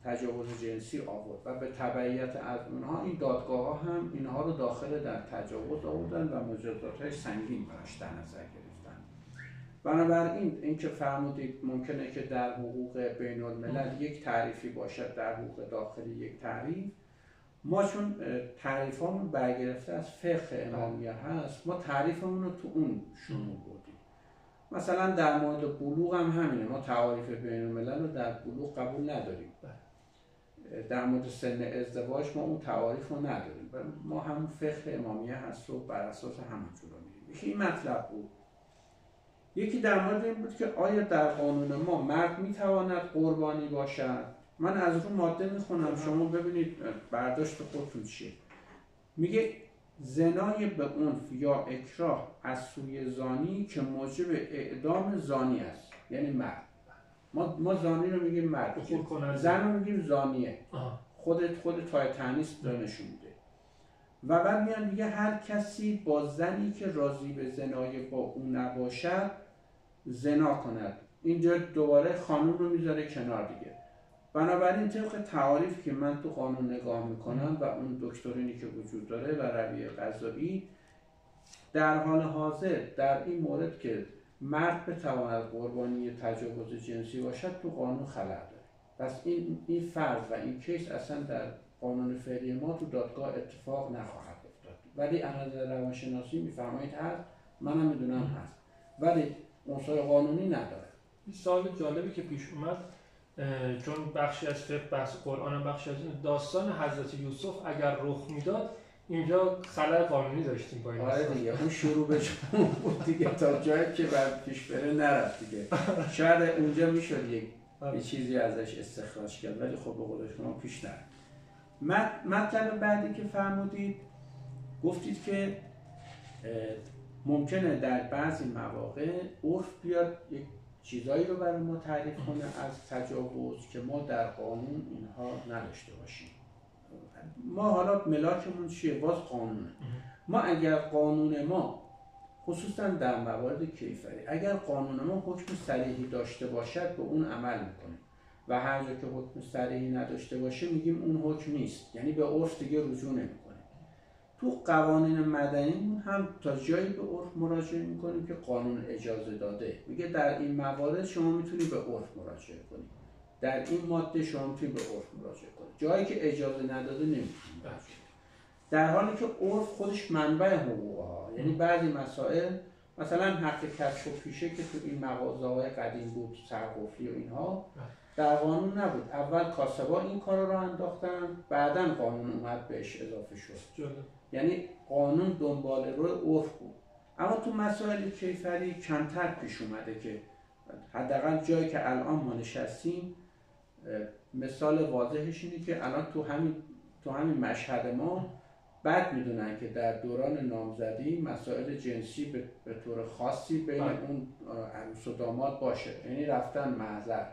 تجاوز جنسی آورد و به تبعیت از اونها این دادگاه ها هم اینها رو داخل در تجاوز آوردن و مجازات‌های سنگین براش در نظر گرفتن. بنابراین این که فرمودید ممکنه که در حقوق بین الملل یک تعریفی باشد، در حقوق داخلی یک تعریف، ما چون تعریفامون برگرفته از فقه امامیه هست، ما تعریفمون رو تو اون شروع بردیم. مثلا در مورد بلوغ هم همینه، ما تعاریف بین الملل رو در بلوغ قبول نداریم. در مورد سن ازدواج ما اون تعاریف رو نداریم، ما همون فقه امامیه هست و بر اساس همون جلو میریم. یکی این مطلب بود. یکی در مورد این بود که آیا در قانون ما مرد میتواند قربانی باشد؟ من از رو ماده میخونم، شما ببینید برداشت خودتون چیه. میگه زنای به عنف یا اکراه از سوی زانی که موجب اعدام زانی است، یعنی مرد. ما زانی رو میگیم مرد، زن رو میگیم زانیه. خود تای تنیس نشون میده. و بعد میان میگه هر کسی با زنی که راضی به زنای با او نباشد زنا کند. اینجا دوباره خانوم رو میذاره کنار دیگه. بنابراین طبق تعاریف که من تو قانون نگاه میکنم و اون دکترینی که وجود داره و رویه قضایی، در حال حاضر در این مورد که مرد بتواند قربانی تجاوز جنسی باشد تو قانون خلأ داره. پس این فرض و این کیس اصلا در قانون فعلی ما تو دادگاه اتفاق نخواهد افتاد. ولی از نظر روانشناسی میفرمایید هست، منم میدونم هست، ولی عنصر قانونی نداره. این سوال جالبی که پیش اومد، چون بخشی از فقه بحث قرآن هم بخشی از داستان حضرت یوسف اگر رخ میداد اینجا خلأ قانونی داشتیم با این. آره دیگه، اون شروع به جمعون بود دیگه، تا جایی که بعد پیش بره نرفت دیگه. شاید اونجا میشد یک چیزی ازش استخراج کرد، ولی خب به قول شما پیش نرفت. مطلب بعدی که فرمودید، گفتید که ممکنه در بعضی مواقع عرف بیاد یک چیزایی رو برای ما تعریف کنه از تجاوز که ما در قانون اینها نداشته باشیم. ما حالا ملاکمون چیه؟ باز قانونه. ما اگر قانون ما خصوصا در موارد کیفری، اگر قانون ما حکم صریحی داشته باشد به اون عمل میکنیم و هر جا که حکم صریحی نداشته باشه میگیم اون حکم نیست، یعنی به عرف دیگه رجوع نمیکنیم. تو قوانین مدنی هم تا جایی به عرف مراجعه میکنیم که قانون اجازه داده، میگه در این موارد شما میتونی به عرف مراجعه کنی، در این ماده شما میتونی به عرف مراجعه کنی. جایی که اجازه نداده نمیتونی مراجعه. در حالی که عرف خودش منبع حقوقه ها، یعنی بعضی مسائل مثلا حق کسب و پیشه که تو این مغازه‌های قدیم بود، سرقفلی و اینها، در قانون نبود. اول کاسبا این کارا رو انداختن، بعداً قانون اومد بهش اضافه شد. یعنی قانون دنبال روی عرف بود. اما تو مسائل کیفری کمتر پیش اومده که حداقل جایی که الان ما نشستیم، مثال واضحش اینه که الان تو همین مشهد ما بعد میدونن که در دوران نامزدی مسائل جنسی به طور خاصی بین اون عروس و داماد باشه، یعنی رفتن محضر،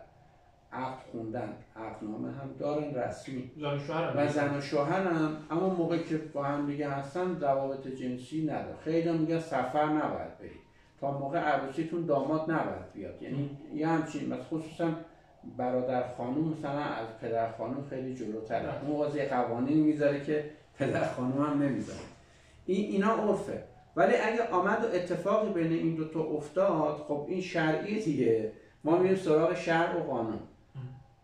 عقد خوندن، عقدنامه هم دارن رسمی و زن و شوهرن، اما موقعی که با هم دیگه هستن روابط جنسی نداره. خیلی هم میگن سفر نباید برید، تا موقع عروسیتون داماد نباید بیاد. یعنی یه همچین، مثلا خصوصا برادر خانوم مثلا از پدر خانوم خیلی جلوتره، اون واسه قوانین میذاره که پدر خانوم هم نمیذاره. اینا عرفه. ولی اگه آمد و اتفاقی بین این دو تا افتاد، خب این شرعی دیگه، ما میریم سراغ شرع و قانون.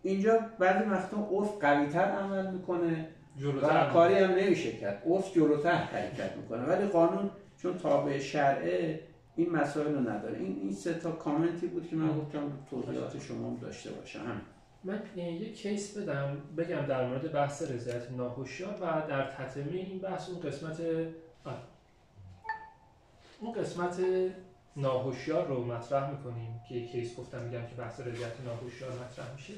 اینجا بعضی وقتا عرف قوی‌تر عمل میکنه و کاری هم نمیشه کرد، عرف جلوتر حرکت میکنه، ولی قانون چون تابع شرعه این مسائل رو نداره. این سه تا کامنتی بود که من گفتم توضیحات شما هم داشته باشم. من یک کیس بگم در مورد بحث رضایت ناهوشیار و در تتمه این بحث اون قسمت ناهوشیار رو مطرح میکنیم که یک کیس گفتم میگم که بحث رضایت ناهوشیار مطرح میشه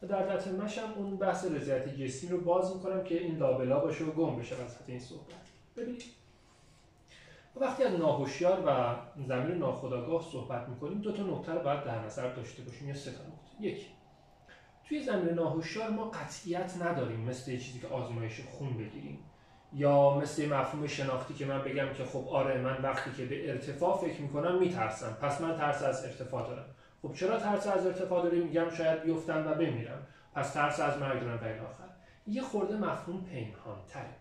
و در تتمه‌اش هم اون بحث رضایت جسمی رو باز میکنم که این لابلا باشه و گم بشه وسط این صحبت. ببینید وقتی از ناهوشیار و ضمیر ناخودآگاه صحبت میکنیم دو تا نکته رو باید در نظر داشته باشیم یا سه تا نکته. یک، توی ضمیر ناهوشیار ما قطعیت نداریم مثل یه چیزی که آزمایش خون بگیریم یا مثل مفهوم شناختی که من بگم که خب آره من وقتی که به ارتفاع فکر میکنم میترسم پس من ترس از ارتفاع دارم. خب چرا ترس از ارتفاع داریم؟ میگم شاید بیفتم و بمیرم پس ترس از مرگ دارم و الی آخر. یه خورده مفهوم پنهان تره.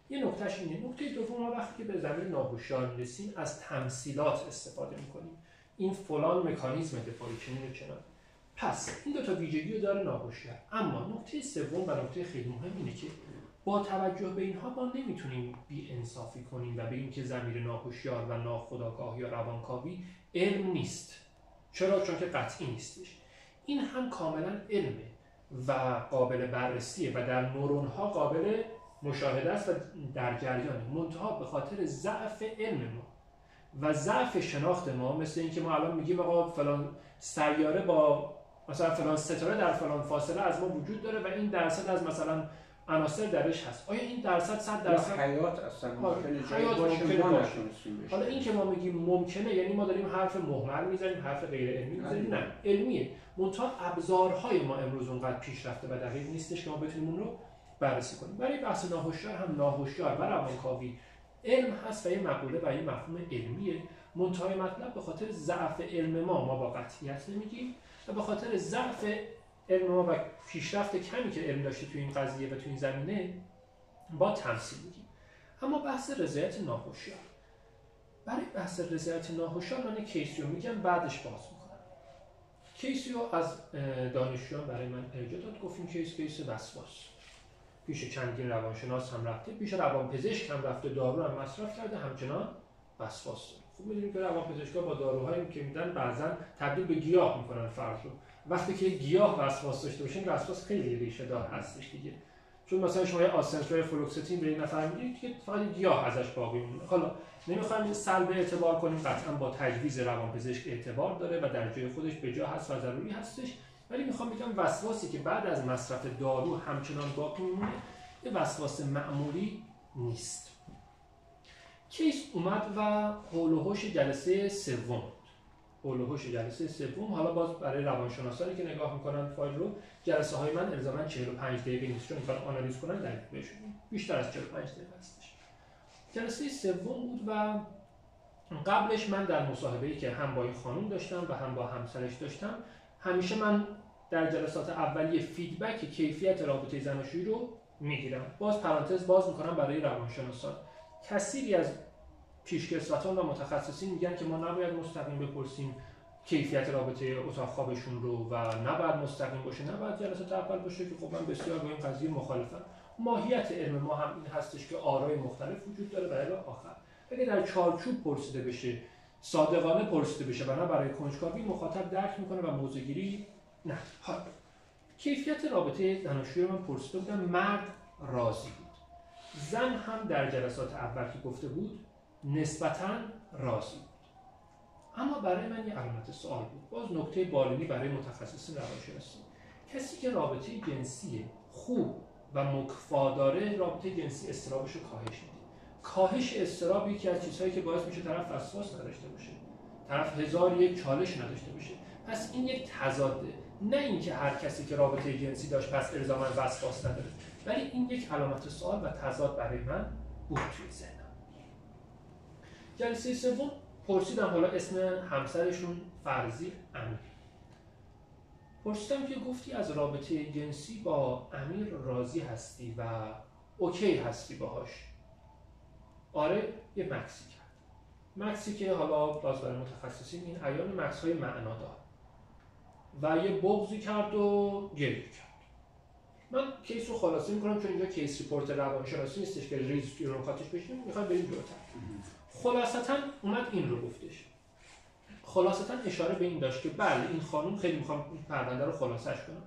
یه نکتهش اینه. نکته دوم، ما وقتی که به ضمیر ناهوشیار میرسیم از تمثیلات استفاده میکنیم. این فلان مکانیزم دفاعی چنین و چنان. پس این دو تا ویژگی رو داره ناهوشیار. اما نکته سوم و نکته خیلی مهم اینه که با توجه به اینها ما نمیتونیم بی انصافی کنیم و بگیم که ضمیر ناهوشیار و ناخودآگاه یا روانکاوی علم نیست. چرا؟ چون که قطعی نیستش. این هم کاملا علمه و قابل بررسیه و در نورون‌ها قابل مشاهده است و در جریانه، منتها به خاطر ضعف علم ما و ضعف شناخت ما، مثل اینکه ما الان میگیم آقا فلان سیاره با مثلا فلان ستاره در فلان فاصله از ما وجود داره و این درصد از مثلا عناصر درش هست. آیا این درصد 100% حیات اصلا ممکنه حیات ممکنه باشه؟ حالا این که ما میگیم ممکنه ممکنه، یعنی ما داریم حرف محمل میزنیم، حرف غیر علمی میزنیم؟ نه، علمیه. منتها ابزارهای ما امروز اونقدر پیشرفته و دقیق نیستش که ما بتونیم اون رو بررسی کنیم. برای بحث ناهوشیار هم ناهوشیار و روانکاوی علم هست و یه مقوله و یه مفهوم علمیه. منتهای مطلب به خاطر ضعف علم ما با قطعیت نمیگیم و به خاطر ضعف علم ما و پیشرفت کمی که علم داشته توی این قضیه و توی این زمینه با تمثیل میگیم. اما بحث رضایت ناهوشیار، برای بحث رضایت ناهوشیار من کیسیو میگم، بعدش باز میکنم. کیسیو از دانشجویان برای من ارجاع داد، گفت این کیس وسواس. پیش چندین روانشناس هم رفته، پیش روانپزشک هم رفته، دارو هم مصرف کرده، همچنان وسواس داره. خب می‌دونیم که روانپزشکا با داروهایی که میدن بعضن تبدیل به گیاه میکنن فرد رو. وقتی که گیاه وسواس داشته باشه، این وسواس خیلی ریشه دار هستش دیگه. چون مثلا شما یه آسنسور فلوکستین به این نفر میدید که فقط گیاه ازش باقی مونه. حالا نمیخوایم سلب اعتبار کنیم، قطعا با تجویز روانپزشک اعتبار داره و در جای خودش به جا هست و ضروری هستش، ولی میخوام بگم وسواسی که بعد از مصرف دارو همچنان باقی میمونه یه وسواس معمولی نیست. کیس اومد و حول و حوش جلسه سوم، حالا باز برای روانشناسانی که نگاه میکنن فایل رو، جلسه های من الزاما 45 دقیقه نیست، چون میخوان آنالیز کنن در بهشون بیشتر از 45 دقیقه هستش. جلسه سوم بود و قبلش من در مصاحبه‌ای که هم با این خانم داشتم و هم با همسرش داشتم، همیشه من در جلسات اولیه فیدبک کیفیت رابطه زناشویی رو میگیرم. باز پرانتز باز میکنم برای روانشناسان، کثیری از پیشکسوتان و متخصصین میگن که ما نباید مستقیم بپرسیم کیفیت رابطه اتاق خوابشون رو و نباید مستقیم باشه، نباید جلسات اول باشه، که خب من بسیار با این قضیه مخالفم. ماهیت علم ما هم این هستش که آرای مختلف وجود داره و الی آخر. اگه در چارچوب پرسیده بشه، صادقانه پرسیده بشه و نه برای کنجکاوی، مخاطب درک میکنه و موضوعگیری نه. حالا کیفیت رابطه زناشویی رو من پرسیده بودم، مرد راضی بود، زن هم در جلسات اول که گفته بود نسبتاً راضی بود. اما برای من یه علامت سوال بود، باز نکته بالینی برای متخصصین روانشناسی. کسی که رابطه جنسی خوب و مکفا داره، رابطه جنسی اضطرابش رو کاهش میده. کاهش اضطراب یکی از چیزهایی که باعث میشه طرف وسواس نداشته باشه، طرف 1001 چالش نداشته باشه. پس این یک تضاده، نه اینکه هر کسی که رابطه جنسی داشت پس الزاما وسواس نداره، ولی این یک علامت سوال و تضاد برای من بود توی ذهنم. جلسه سوم پرسیدم، حالا اسم همسرشون فرضی امیر، پرسیدم که گفتی از رابطه جنسی با امیر راضی هستی و اوکی هستی باهاش؟ آره. یه مکسی کرد، مکسی که حالا باز برای متخصصین این عیان مکس‌های معنادار، و یه بغضی کرد و گریه کرد. من کیس رو خلاصه میکنم چون اینجا کیس ریپورت روانشناسی نیستش که ریز رو خاطرش بشیم، میخوایم بریم جلوتر. خلاصتاً اومد این رو گفتش، خلاصتاً اشاره به این داشت که بله این خانم، خیلی میخوام پرونده رو خلاصش کنم،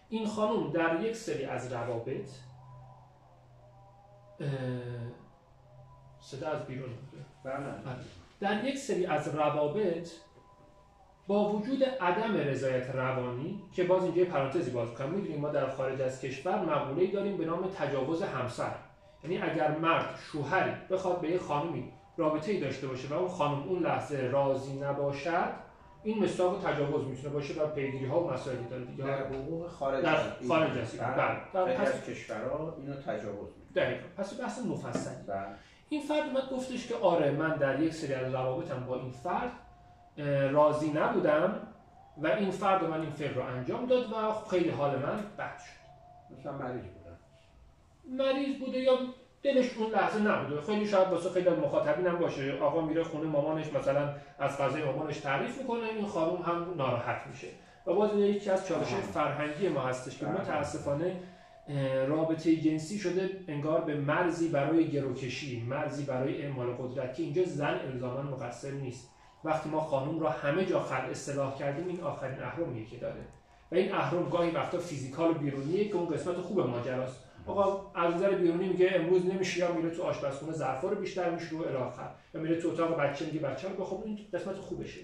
این خانم در یک سری از روابط صدا از بیرون بوده، در یک سری از روابط با وجود عدم رضایت روانی، که باز اینجا پرانتزی باز کنم، می‌دونیم ما در خارج از کشور مقوله‌ای داریم به نام تجاوز همسر، یعنی اگر مرد شوهری بخواد به یک خانمی رابطه‌ای داشته باشه و اون خانم اون لحظه راضی نباشد، این مصداق تجاوز میتونه باشه و پیگیری‌ها و مسائلی داره دیگه. در حقوق خارج از در پس کشورها اینو تجاوز می‌کنه. دقیقاً. پس بحث مفصلی. این فرد اومد گفتش که آره من در یک سری از روابطم با این فرد راضی نبودم و این فرد من این فعل رو انجام داد و خیلی حال من بد شد. مثلا مریض بوده یا دلش اون لحظه نبوده. خیلی شاید واسه خیلی از مخاطبین هم باشه، آقا میره خونه مامانش مثلا از غذای مامانش تعریف میکنه، این خانم هم ناراحت میشه. و باز این یکی از چالش‌های فرهنگی ما هستش که متاسفانه رابطه جنسی شده انگار به مرزی برای گروکشی، مرزی برای اعمال قدرت که اینجا زن الزاما مقصر نیست. وقتی ما خانم را همه جا اصلاح کردیم این آخرین اهرمیه که داره و این اهرم گاهی وقتا فیزیکال و بیرونیه که اون قسمت خوب ماجراست. آقا از نظر بیرونی میگه امروز نمیشه، یا میره تو آشپزخونه ظرفا رو بیشتر میشوره الی آخر، یا میره تو اتاق بچه میگه بچه‌ها رو خب این قسمت خوبشه.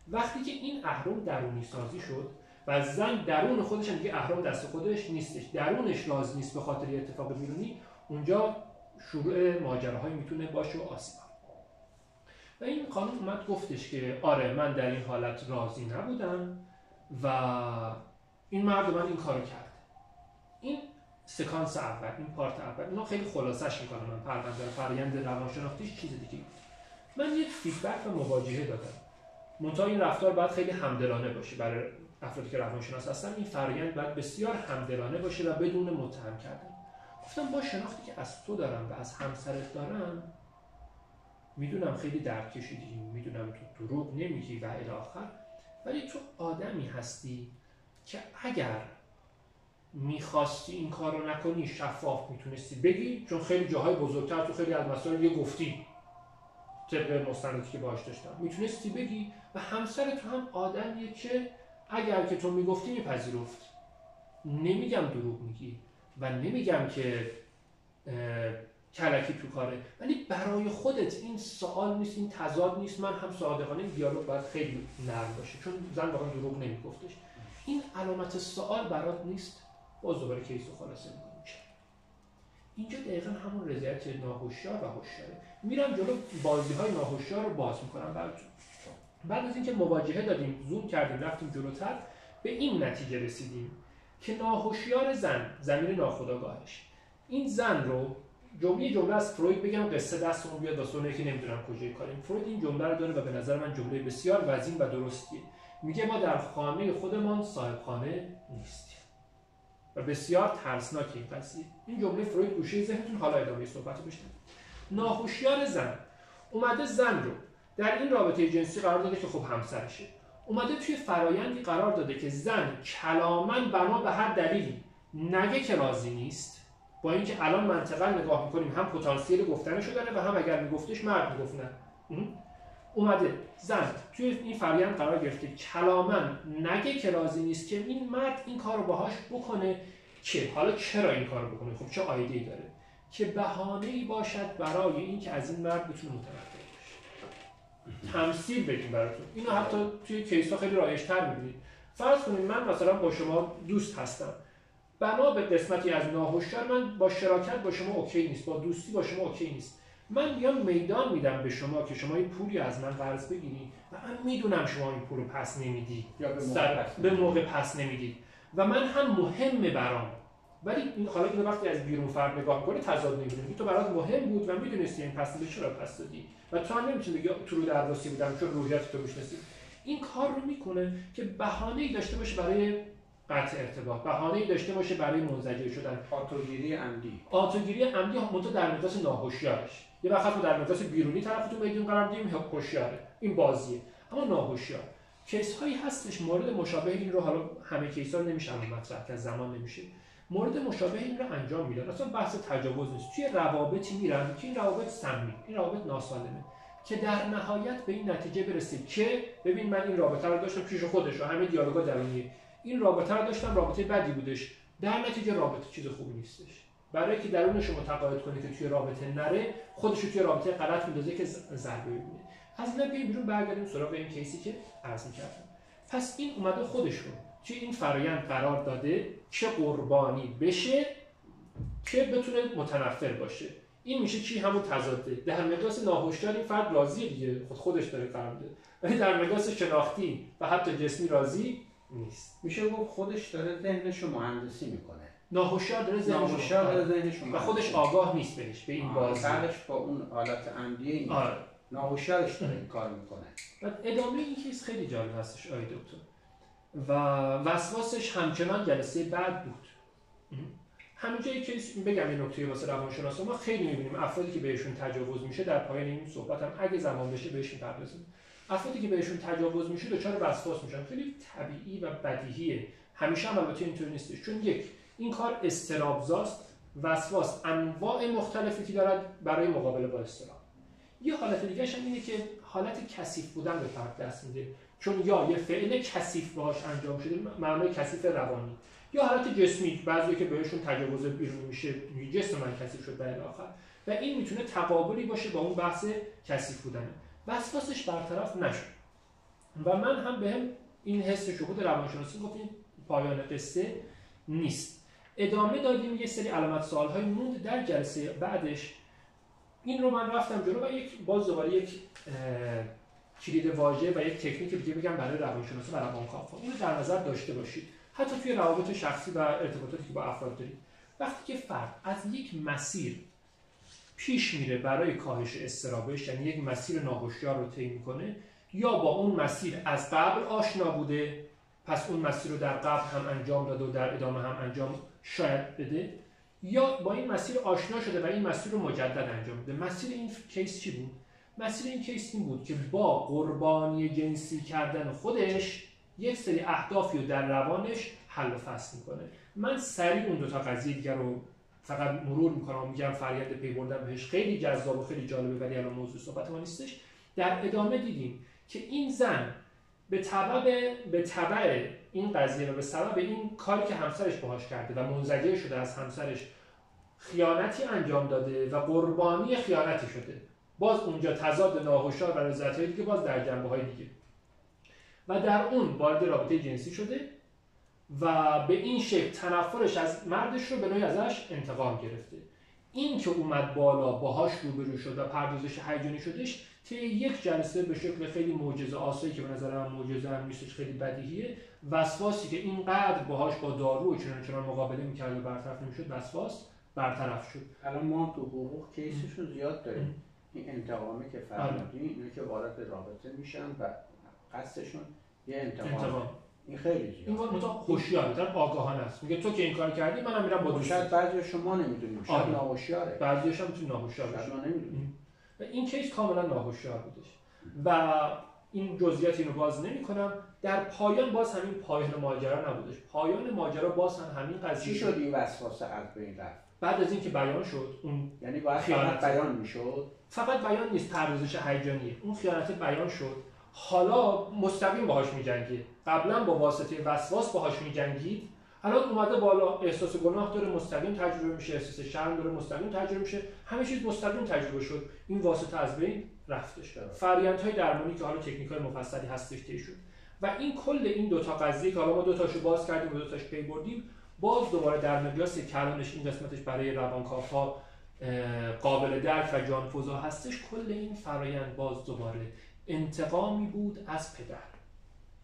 وقتی که این اهرم درونی سازی شد و زن درون خودش هم دیگه اهرم دست خودش نیستش، درونش راضی نیست به خاطر اتفاق بیرونی، اونجا شروع ماجراهایی میتونه باشه و آسیب. و این قانون اومد گفتش که آره من در این حالت راضی نبودم و این مرد من این کارو کرد. این سکانس اول، این پارت اول، اینا خیلی خلاصش میکنم من پرونده فرآیند روانشناختیش چیز دیگه بود. من یک فیدبک و مواجهه دادم. منتها این رفتار باید خیلی همدلانه باشه برای افرادی که روانشناس هستن. این فرآیند باید بسیار همدلانه باشه و بدون متهم کردن. گفتم با شناختی که از تو دارم و از همسرت دارم، میدونم خیلی درد کشیدی، میدونم تو دروغ نمیگی و الی آخر، ولی تو آدمی هستی که اگر میخواستی این کار رو نکنی شفاف میتونستی بگی، چون خیلی جاهای بزرگتر تو خیلی از مسائل یه گفتی طبق مستندی که باهاش داشتم میتونستی بگی و همسر تو هم آدمیه که اگر که تو میگفتی میپذیرفت. نمیگم دروغ میگی و نمیگم که کلکی تو کاره، ولی برای خودت این سوال نیست، این تضاد نیست. من هم صادقانه این دیالوگ باید خیلی نرم باشه چون زن واقعا دروغ نمیگفتش. این علامت سوال برات نیست. باز دوباره کیسو خلاصه میکنیم. اینجا دقیقاً همون رضایت ناهوشیار و هوشیاره. میرم جلو بازی‌های ناهوشیار رو باز میکنم براتون. بعد از اینکه مواجهه دادیم، زوم کردیم، رفتیم جلوتر، به این نتیجه رسیدیم که ناهوشیار زن، ضمیر ناخودآگاهش، این زن رو جمله از فروید بگم قصه دستمون بیاد واسه که نمیدونم کجای کاریم. فروید این جمله رو داره و به نظر من جمله بسیار وزین و درستیه. میگه ما در خانه خودمان صاحب خانه نیستیم و بسیار ترسناکه این قضیه. این جمله فروید گوشه ذهنتون، حالا ادامه صحبت رو بشنوید. ناهوشیار زن اومده زن رو در این رابطه جنسی قرار داده که خب همسرشه، اومده توی فرایندی قرار داده که زن کلاما بنا به هر دلیلی نگه که راضی نیست، با اینکه الان منطقاً نگاه میکنیم هم پتانسیل گفتنشو داره و هم اگر میگفتش مرد میگفت نه. اومده زن توی این فرآیند قرار گرفته کلاما نگه که راضی نیست که این مرد این کارو باهاش بکنه. که حالا چرا این کارو بکنه؟ خب چه آیده‌ای داره؟ که بهانه‌ای باشد برای اینکه از این مرد بتونه متنفر بشه. تمثیل بگیم براتون. اینو حتی توی کیس‌ها خیلی رایج‌تر می‌بینید. فرض کنید من مثلا با شما دوست هستم. بنا به قسمتی از ناهوشیار من با شراکت با شما اوکی نیست، با دوستی با شما اوکی نیست. من میام میدان میدم به شما که شما این پولی از من قرض بگیری و من میدونم شما این پولو پس نمیدی یا به موقع پس نمیدی و من هم مهمه برام. ولی این حالا اینو وقتی از بیرون فرد نگاه کنی تضاد نمی‌بینی. تو برات مهم بود و میدونستی این پس میده، چرا پس دادی؟ و تو هم نمی‌تونی بگی تو رو درواسی بودم چون روحیات تو میشناسی. این کار رو میکنه که بهانه‌ای داشته باشه برای قطع ارتباط، بهانه‌ای داشته باشه برای منزجر شدن. آتوگیری عمدی منتها در مقیاس ناهوشیارش. یه وقت در مقیاس بیرونی طرفتون میدون قرار بدیم هوشیاره، این بازیه. اما ناهوشیار کیس هایی هستش مورد مشابه این رو، حالا همه کیس ها نمیشه مطرح که زمان نمیشه، مورد مشابه این رو انجام میدن. اصلا بحث تجاوز نیست. توی روابطی میرن که این روابط سمی، این روابط ناسالمه، که در نهایت به این نتیجه برسید که ببین من این رابطه رو داشتم پیش خودش و همه دیالوگا درونیه، این رابطه رو داشتم رابطه بدی بودش، در نتیجه رابطه چیز خوبی نیستش. برای که درونش رو متقاعد کنه که توی رابطه نره، خودش رو توی رابطه غلط میندازه که ضربه ببینه. از اینا بیرون برگردیم سراغ این کیسی که عرض می‌کردم. پس این اومده خودش رو توی این فرآیند قرار داده که قربانی بشه که بتونه متنفر باشه. این میشه چی؟ همون تضاده. در مقیاس ناهوشیار این فرد راضیه دیگه، خودش داره قرار میده، ولی در مقیاس شناختی و حتی جسمی راضی نیست. میشه گفت خودش داره ذهنش رو مهندسی میکنه. ناهوشیار داره ذهنش و خودش آگاه نیست بهش، به این بازی. فرقش با اون حالت عمدی این. ناهوشیارش داره این کار میکنه. و ادامه این کیس خیلی جالب هستش آقای دکتر. و وسواسش همچنان جلسه بعد بود. همینجا یک کیس بگم این نکته واسه روانشناسا ما خیلی می‌بینیم افرادی که بهشون تجاوز میشه، در پایان این صحبتم اگه زمان بشه بهش می‌پردازیم، افرادی که بهشون تجاوز میشه دچار وسواس میشن. خیلی طبیعی و بدیهیه. همیشه هم البته اینطوری نیستش، چون یک این کار اضطرابزاست، وسواس انواع مختلفی که دارد برای مقابله با اضطراب. یه حالت دیگه هم اینه که حالت کثیف بودن به فرد دست میده، چون یا یه فعل کثیف باهاش انجام شده، معنای کثیف روانی، یا حالت جسمی، بعضی که بهشون تجاوز بیرونی میشه، جسم من کثیف شد به الی آخر، و این میتونه تقابلی باشه با اون بحث کثیف بودن. وسواسش برطرف نشد و من هم بهم این حس شهود روانشناسی گفتیم پایان قصه نیست. ادامه دادیم، یه سری علامت سوال‌های موند در جلسه بعدش. این رو من رفتم جلو و باز دوباره یک کلید واژه و یک تکنیک دیگه بگم برای روانشناسی و روانکاو. اینو در نظر داشته باشید حتی توی روابط شخصی و ارتباطاتی که با افراد دارید. وقتی که فرد از یک مسیر پیش میره برای کاهش اضطرابش، یعنی یک مسیر ناهوشیار رو طی میکنه، یا با اون مسیر از قبل آشنا بوده، پس اون مسیر رو در قبل هم انجام داده و در ادامه هم انجام شاید بده، یا با این مسیر آشنا شده و این مسیر رو مجدد انجام بده. مسیر این کیس چی بود؟ مسیر این کیس این بود که با قربانی جنسی کردن خودش یک سری اهدافی رو در روانش حل و فصل میکنه. من سریع اون دو تا قضیه دیگر رو فقط مرور میکنم و میگم فریاد پی بردن بهش خیلی جذاب و خیلی جالبه، ولی الان موضوع صحبت ما نیستش. در ادامه دیدیم که این زن به تبع این قضیه و به سبب این کاری که همسرش باهاش کرده و منزجر شده از همسرش، خیانتی انجام داده و قربانی خیانتی شده. باز اونجا تضاد ناهوشیار و رضایت‌های دیگه باز در جنبه‌های دیگه، و در اون وارد رابطه جنسی شده و به این شکل تنفرش از مردش رو به نوعی ازش انتقام گرفته. این که اومد بالا باهاش روبرو شد و پردازش هیجانی شدش طی یک جلسه به شکل خیلی معجزه آسایی که به نظر من معجزه هم نیستش، خیلی بدیهیه. وسواسی که اینقدر باهاش با دارو و چنان مقابله می‌کرد و برطرف نمی‌شد، وسواس برطرف شد. الان ما تو حقوق کیسشون زیاد داریم. این انتقامی که فرمودین، اینا که وارد رابطه میشن و قصدشون یه انتقام. این خیلی زیاد. این وقت هوشیاره، در آگاهانه است. میگه تو که این کار کردی منم میرم با دوست. شاید بعضی شما نمیدونیم، شاید ناهوشیاره. بعضیش هم میتونه ناهوشیار باشه. ما نمیدونیم. این کیس کاملا ناهوشیار بودش و این جزئیات اینو باز نمی‌کنم. در پایان باز همین پایان ماجرا نبودش. پایان ماجرا باز هم همین قضیه. چی شد این وسواس از بین رفت؟ بعد از اینکه بیان شد اون، یعنی باید فقط بیان میشد؟ فقط بیان نیست، پردازش هیجانیه. اون خیانت بیان شد، حالا مستقیم باهاش می‌جنگه. قبلا با واسطه وسواس باهاش می‌جنگید، الان اومده بالا، احساس گناه داره، مستقیم تجربه میشه، احساس شرم داره، مستقیم تجربه میشه، همه چیز مستقیم تجربه شد. این واسطه از بین رفتش. فرآیندهای درمانی که حالا تکنیک‌های مفصلی هستش طی شد و این کل این دو تا قضیه که حالا ما دو تاشو باز کردیم و دو تاش پی بردیم، باز دوباره در مقیاس کلانش این قسمتش برای روانکاوها قابل درک و جانفزا هستش. کل این فرآیند باز دوباره انتقامی بود از پدر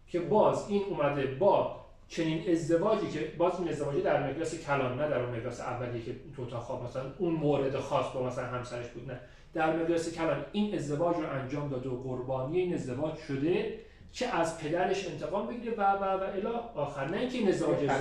که باز این اومده با چنین ازدواجی که باز این ازدواجی در مقیاس کلان، نه در اون مقیاس اولیه که تو اتاق خواب مثلا اون مورد خاص با مثلا همسرش بود، نه، در مقیاس کلان این ازدواج رو انجام داده و قربانی این ازدواج شده که از پدرش انتقام بگیره و الی آخر. نه اینکه این ازدواج دیگه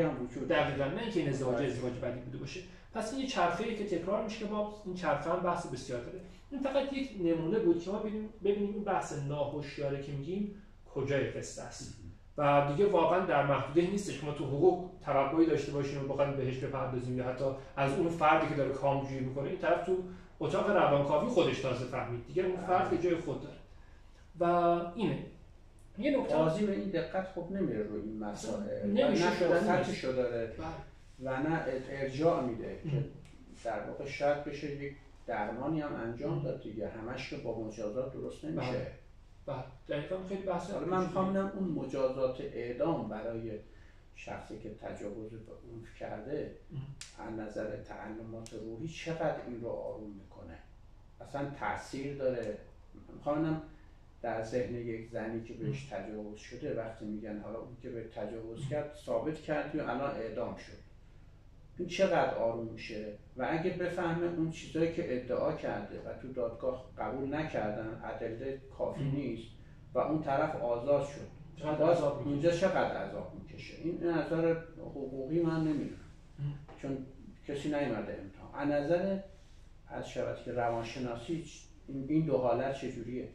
هم وجود دقیقاً، نه اینکه این ازدواج بدی بوده باشه. پس این یه چرخه‌ای که تکرار میشه که با این چرخه هم بحث بسیار داره. این فقط یک نمونه بود که ما ببینیم این بحث ناهوشیاری که میگیم کجای قصه است و دیگه واقعا در محدوده نیستش که ما تو حقوق توقعی داشته باشیم و بخوایم بهش بپردازیم یا حتی از اون فردی که داره کامجویی میکنه این طرف تو اتاق روانکاوی خودش تازه فهمید دیگه اون فرد که جای خود داره. و اینه یه نکته قاضی به این دقت خب نمیره روی این مسائل، نمیشه خطشو داره و نه ارجاع میده که در واقع شاید بشه یک درمانی هم انجام داد دیگه، همش که با مجازات درست نمیشه. بله دقیقاً خیلی بحث. من میخوام ببینم اون مجازات اعدام برای شخصی که تجاوز به عنف کرده از نظر تعلمات روحی چقدر این رو آروم میکنه، اصلا تاثیر داره. میخوام ببینم در ذهن یک زنی که بهش تجاوز شده وقتی میگن حالا اون که به تجاوز کرد ثابت کردی و الان اعدام شد، این چقدر آروم میشه و اگه بفهمه اون چیزایی که ادعا کرده و تو دادگاه قبول نکردن ادله کافی نیست و اون طرف آزاد شد، اونجا چقدر عذاب میکشه. این نظر حقوقی من نمیدونم چون کسی نیومده امتحان. از نظر از شبکه روانشناسی این دو حالت چجوریه؟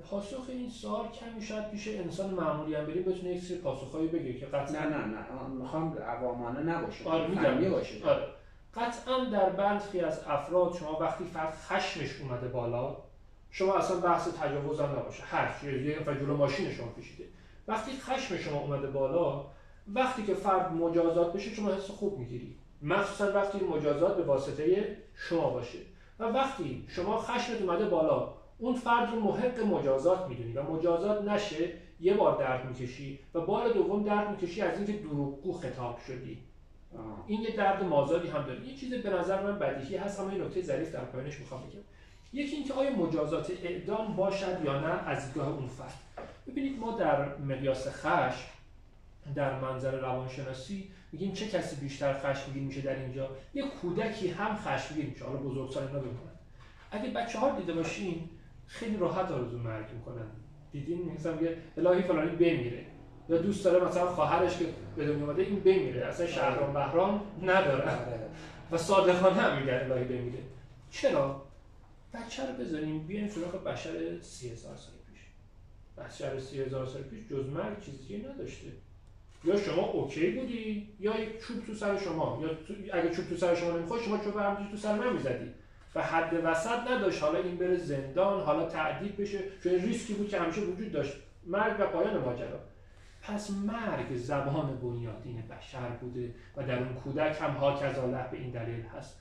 پاسخ این سوال کمی شاید پیش انسان معمولی هم بریم بتونه یک سری پاسخایی بگه که قطعا نه میخوام عوامانه نباشه. آره میگم باشه. آره قطعا در برخی از افراد شما وقتی فرد خشمش اومده بالا، شما اصلا بحث تجاوز هم نباشه، هر چیزی یه نفر جلو ماشین شما کشیده، وقتی خشم شما اومده بالا، وقتی که فرد مجازات بشه شما حس خوب میگیری، مخصوصا وقتی مجازات به واسطه شما باشه. و وقتی شما خشمت اومده بالا، اون فرد رو محق مجازات میدونی و مجازات نشه، یه بار درد میکشی و بار دوم درد میکشی از اینکه دروغگو خطاب شدی. این یه درد مازادی هم داره. یه چیز به نظر من بدیهی هست، اما این نکته ظریف در پایانش میخوام بگم. یکی اینکه آیا مجازات اعدام باشد یا نه از دیدگاه اون فرد. ببینید ما در مقیاس خشم در منظر روانشناسی میگیم چه کسی بیشتر خشمگین میشه در اینجا؟ یه کودکی هم خشمگین میشه، حالا بزرگسال اینا بمونن. اگه بچه‌ها دیده باشین خیلی راحت آرزو مرگ میکنن. دیدین مثلا میگه الهی فلانی بمیره، یا دوست داره مثلا خواهرش که به دنیا اومده این بمیره، اصلا شهرام بهرام نداره و صادقانه هم میگن الهی بمیره. چرا؟ بچه رو بذاریم بیایم سراغ بشر 30,000 سال پیش. بشر 30,000 سال پیش جز مرگ چیزی نداشته. یا شما اوکی بودی یا یک چوب تو سر شما، یا اگه چوب تو سر شما نمیخواد شما چوب همینجوری تو سر من میزدی و حد وسط نداشت، حالا این بره زندان، حالا تعدیب بشه، چون ریسکی بود که همیشه وجود داشت، مرگ و پایان ماجرا. پس مرگ زبان بنیادین بشر بوده و در اون کودک هم هاکذا له به این دلیل هست.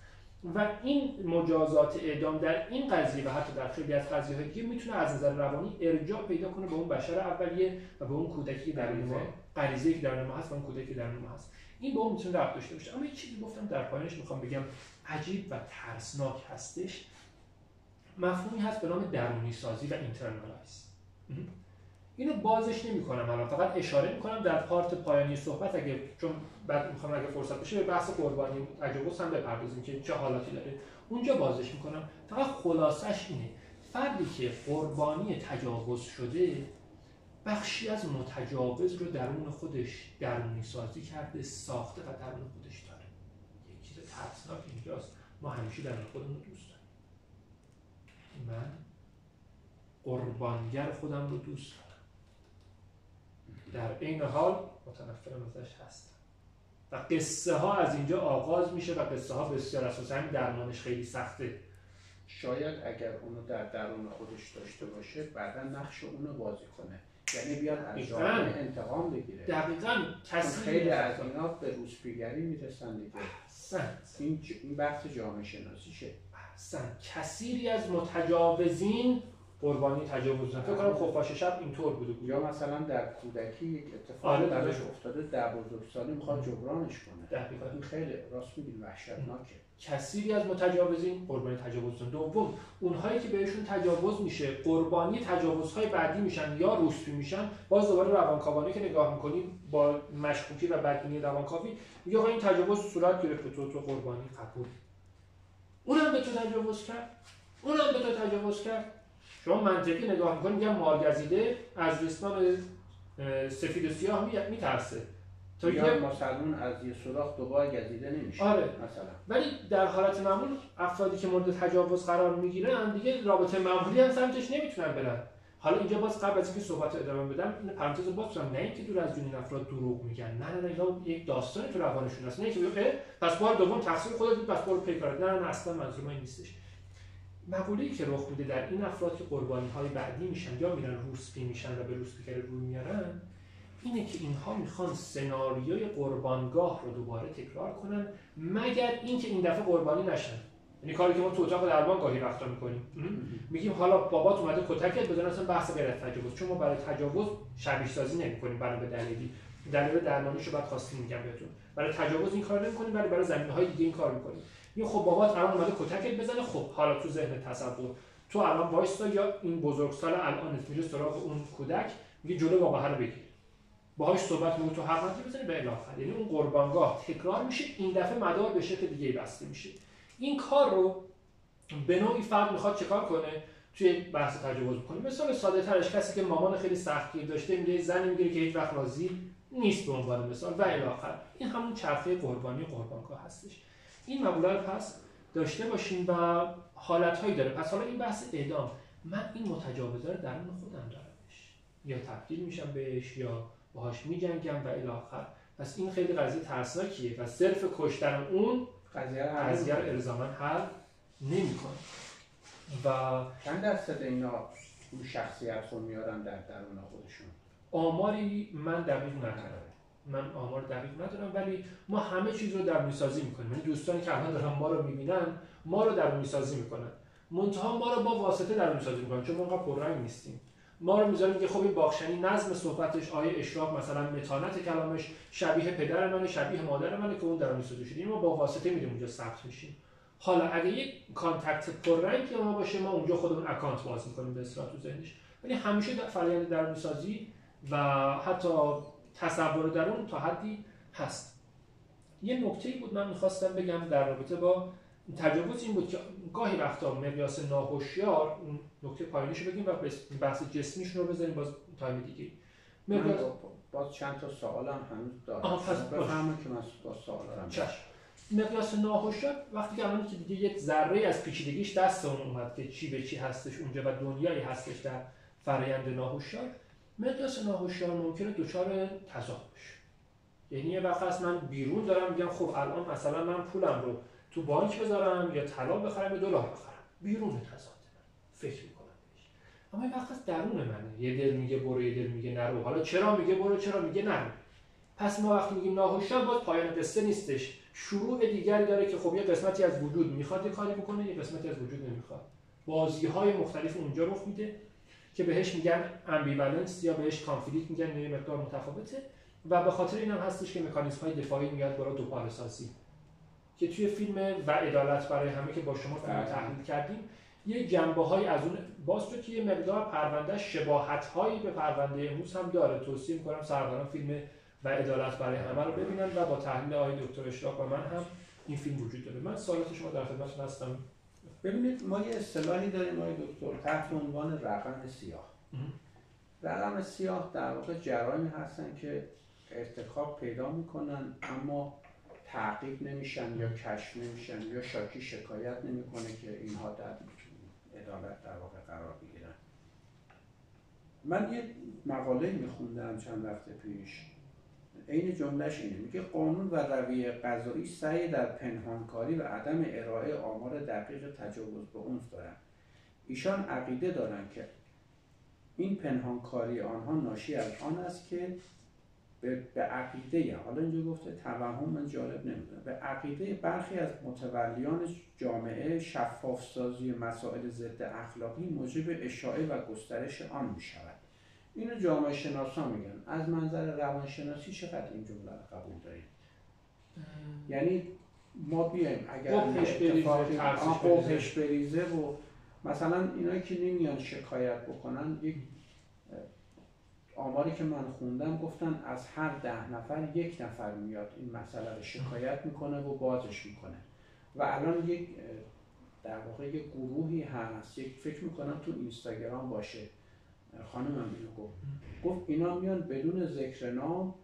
و این مجازات اعدام در این قضیه و حتی در خیلی از قضیه‌های دیگه میتونه از نظر روانی ارجاع پیدا کنه به اون بشر اولیه و به اون کودکی در ما، غریزه‌ای که در ما هست و اون کودکی در ما هست. این به اون میتونه ربط داشته باشه. اما یه چیزی گفتم در پایانش میخوام بگم عجیب و ترسناک هستش. مفهومی هست به نام درونی سازی و اینترنالایز. اینو بازش نمی‌کنم الان، فقط اشاره می‌کنم در پارت پایانی صحبت، اگه چون بعد می‌خوام اگه فرصت بشه به بحث قربانی تجاوز هم بپردازیم که چه حالاتی داره، اونجا بازش می‌کنم. فقط خلاصش اینه: فردی که قربانی تجاوز شده بخشی از متجاوز رو درون خودش درونی سازی کرده، ساخته و درون خودش داره. یک چیز ترسناک اینجاست. ما همیشه درون خودمون دوست داریم. من قربانگر خودم رو دوست دارم، در این حال متنفرم ازش هستم. و قصه ها از اینجا آغاز میشه و قصه ها بسیار اساساً درمانش خیلی سخته. شاید اگر اونو در درون خودش داشته باشه بعدا نقش اونو بازی کنه، یعنی بیاد از جامعه انتقام بگیره. دقیقاً. خیلی از اینا به روسپیگری میرسن دیگه. این بحث جامعه شناسیشه. کثیری از متجاوزین قربانی تجاوز شدن. فکر کنم خفاش شب اینطور بوده. یا مثلا در کودکی یک اتفاقی براش افتاده، در بزرگسالی میخواد جبرانش کنه. دقیقاً. این خیلی راست میگین وحشتناکه. کثیری از متجاوزین قربانی تجاوز شدن. دوم، اونهایی که بهشون تجاوز میشه قربانی تجاوزهای بعدی میشن یا روسپی میشن. باز دوباره روانکاوانه که نگاه میکنیم با مشکوکی و بدبینی روانکاوی میگه آقا این تجاوز صورت گرفته، تو قربانی قبول. اونم به تو تجاوز کرد. شما منطقی نگاه میکنید میگم مارگزیده از ریسمان سفید و سیاه میترسه، تا یا مسلمون از یه سوراخ دوبار گزیده نمیشه. آره. مثلا ولی در حالت معمول افرادی که مورد تجاوز قرار میگیرن دیگه رابطه معمولی هم سمتش نمیتونن برن. حالا اینجا باز قبل از اینکه صحبت ادامه بدم این پرانتز باز کنم، نه اینکه دور از جون این افراد دروغ میگن، نه اینا یک داستانی تو روانشون هست، نه اینکه بگه پس بار دوم تقصیر خودت بود پس برو پی کارت. نه اصلا منظور این نیستش. مقوله‌ای که رخ میده در این افراد که قربانی‌های بعدی میشن یا میرن روسپی میشن و به روسپیگری روی میارن اینه که اینها میخوان سناریوی قربانگاه رو دوباره تکرار کنن مگر اینکه این دفعه قربانی نشن. یعنی کاری که ما تو اتاق درمان گاهی وقتا میکنیم، میگیم حالا بابات اومده کتکت بزنه، اصلا بحث غیر تجاوز، چون ما برای تجاوز شبیه سازی نمیکنیم، برای به دلیل درمانیشو بعد خواستیم میگم بهتون. برای تجاوز این کار نمیکنیم ولی برای زمینه‌های دیگه این کار میکنیم. میگم خب بابات الان اومده کتکت بزنه، خب حالا تو ذهن تصور تو الان وایستا یا این بزرگسال الانت میره سراغ اون کودک میگه جلو واقعا رو بگیر، باهاش صحبت می‌کنی تو حرفاتی بزنی به الاخر. یعنی اون قربانگاه تکرار میشه، این دفعه مدار به شکل دیگه‌ای بسته میشه. این کار رو به نوعی فرد میخواد چیکار کنه توی بحث تجاوز بکنه. مثال ساده ترش کسی که مامان خیلی سختگیر داشته میگه زنی میگیره که هیچ وقت راضی نیست به عنوان مثال و الی آخر. این همون چرخه قربانی قربانگاه هستش. این مقوله رو پس داشته باشیم و حالت‌هایی داره. پس حالا این بحث اعدام من این متجاوزه رو درون خودم دارمش، یا تبدیل میشم بهش یا باهاش میجنگم و الی آخر. پس این خیلی قضیه ترسناکیه و صرف کشتن اون قضیه رو الزاما حل نمیکنه. و چند درصد اینا اون شخصیت رو میارن در درون خودشون؟ آماری من آمار دقیق ندارم، ولی ما همه چیز رو درونی‌سازی میکنیم. یعنی دوستانی که الان دارن ما رو میبینن ما رو درونی‌سازی میکنن، منتها ما رو با واسطه درونی‌سازی میکنن، چون ما انقدر پررنگ نیستیم. ما رو میذاریم که خب این باغشنی نظم صحبتش، آیه اشراق مثلا متانت کلامش شبیه پدر منه، شبیه مادر منه، که اون درونی‌سازی شده. این ما با واسطه میریم اونجا ثبت میشیم. حالا اگه یک کانتکت پررنگ ما باشه، ما اونجا خودمون اکانت باز میکنیم به اصطلاح تو ذهنش. ولی همیشه فرآیند درونی‌سازی و حتی تصور درون تا حدی هست. یه نکته‌ای بود من می‌خواستم بگم در رابطه با تجاوز، این بود که گاهی وقتا مقیاس ناهوشیار، نکته پایینیشو بگیم و بحث جسمیشون رو بذاریم باز تایم دیگه. مقیاس باز چند تا سوالم هنوز دارم. بفهمم که من با سوال دارم. مقیاس ناهوشیار وقتی که الان که دیگه یک ذره از پیچیدگیش دست اون اومد که چی به چی هستش اونجا و دنیایی هستش در فرآیند ناهوشیار، مقیاس ناهوشیار ممکنه دچار تضاد بشه. یعنی یه وقت هست من بیرون دارم میگم خب الان مثلا من پولم رو تو بانک بذارم یا طلا بخرم یا دلار بخرم، بیرون تضاد من فکر میکنم بهش. اما یه وقت هست درون منه، یه دل میگه برو یه دل میگه نرو. حالا چرا میگه برو چرا میگه نرو؟ پس ما وقتی میگیم ناهوشیار باز پایان قصه نیستش، شروع دیگری داره که خب یه قسمتی از وجود میخواد یه کاری بکنه، یه قسمتی از وجود نمیخواد. بازی‌های مختلف اونجا رخ میده که بهش میگن امبیوالنس یا بهش کانفلیکت میگن، یه مقدار متفاوته. و به خاطر این هم هستش که مکانیزم‌های دفاعی میاد برای دوپاره‌سازی که توی فیلم و عدالت برای همه که با شما فیلم تحلیل کردیم یه جنبه‌های از اون باز تو که یه مقدار پرونده شباهت‌هایی به پرونده امروز هم داره. توصیه می‌کنم سروران فیلم و عدالت برای همه رو ببینن و با تحلیل آقای دکتر اشراق و من هم این فیلم وجود داره. من سوالات شما در خدمتتون هستم. ببینید ما یه اصطلاحی داریم آقای دکتر تحت عنوان رقم سیاه. رقم سیاه در واقع جرائمی هستن که ارتکاب پیدا میکنن اما تعقیب نمیشن یا کشف نمیشن یا شاکی شکایت نمیکنه که اینها در عدالت در واقع قرار بگیرن. من یه مقاله میخوندم چند وقت پیش، عین جملهش اینه، میگه قانون و رویه قضایی سعی در پنهانکاری و عدم ارائه آمار دقیق تجاوز به عنف دارند. ایشان عقیده دارند که این پنهانکاری آنها ناشی از آن است که به عقیده، حالا اینجا گفته توهم، من جالب نمیدونم، به عقیده برخی از متولیان جامعه شفاف سازی مسائل ضد اخلاقی موجب اشاعه و گسترش آن میشود. اینو جامعه شناسا میگن. از منظر روانشناسی چقدر این جمله رو قبول دارید؟ یعنی ما بیایم اگر قبحش بریزه و مثلا اینایی که نمیان شکایت بکنن، یک آماری که من خوندم گفتن از هر 10 نفر 1 نفر میاد این مسئله رو شکایت میکنه و بازش میکنه. و الان یک در واقع یک گروهی هست، یک فکر میکنم تو اینستاگرام باشه، خانمم اینو گفت اینا میان بدون ذکر نام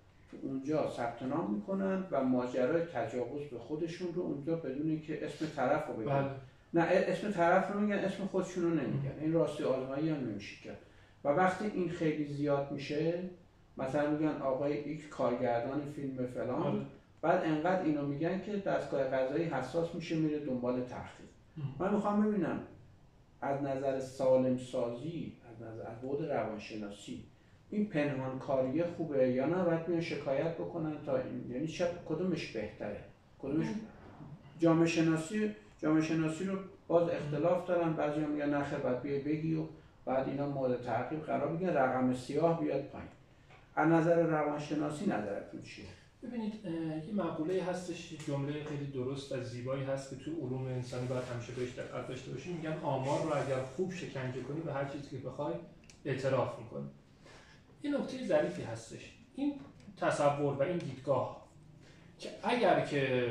اونجا ثبت نام میکنن و ماجرای تجاوز به خودشون رو اونجا بدون اینکه اسم طرف رو بگن. نه اسم طرف رو میگن، اسم خودشون رو نمیگن. این راستی آزمایی هم نمیشه کرد. و وقتی این خیلی زیاد میشه، مثلا میگن آقای ایکس کارگردان فیلم فلان، بعد انقدر اینو میگن که دستگاه قضایی حساس میشه، میره دنبال تحقیق. من میخوام ببینم از نظر سالم سازی، از بعد روانشناسی این پنهانکاری خوبه یا نه؟ باید میان شکایت بکنن تا این، یعنی کدومش بهتره؟ کدومش جامعه شناسی رو باز اختلاف دارن، بعضیا میگن نه خیر باید بیای بگی و بعد اینا مورد تعقیب قرار میگیرن، رقم سیاه بیاد پایین. از نظر روانشناسی نظرتون چیه؟ ببینید یه مقوله هستش، جمله خیلی درست از زیبایی هست که تو علوم انسانی باید همیشه بهش دقت داشته باشیم. میگن آمار رو اگر خوب شکنجه کنی به هر چیزی که بخوای اعتراف میکنی. یه نکته ظریفی هستش این تصور و این دیدگاه که اگر که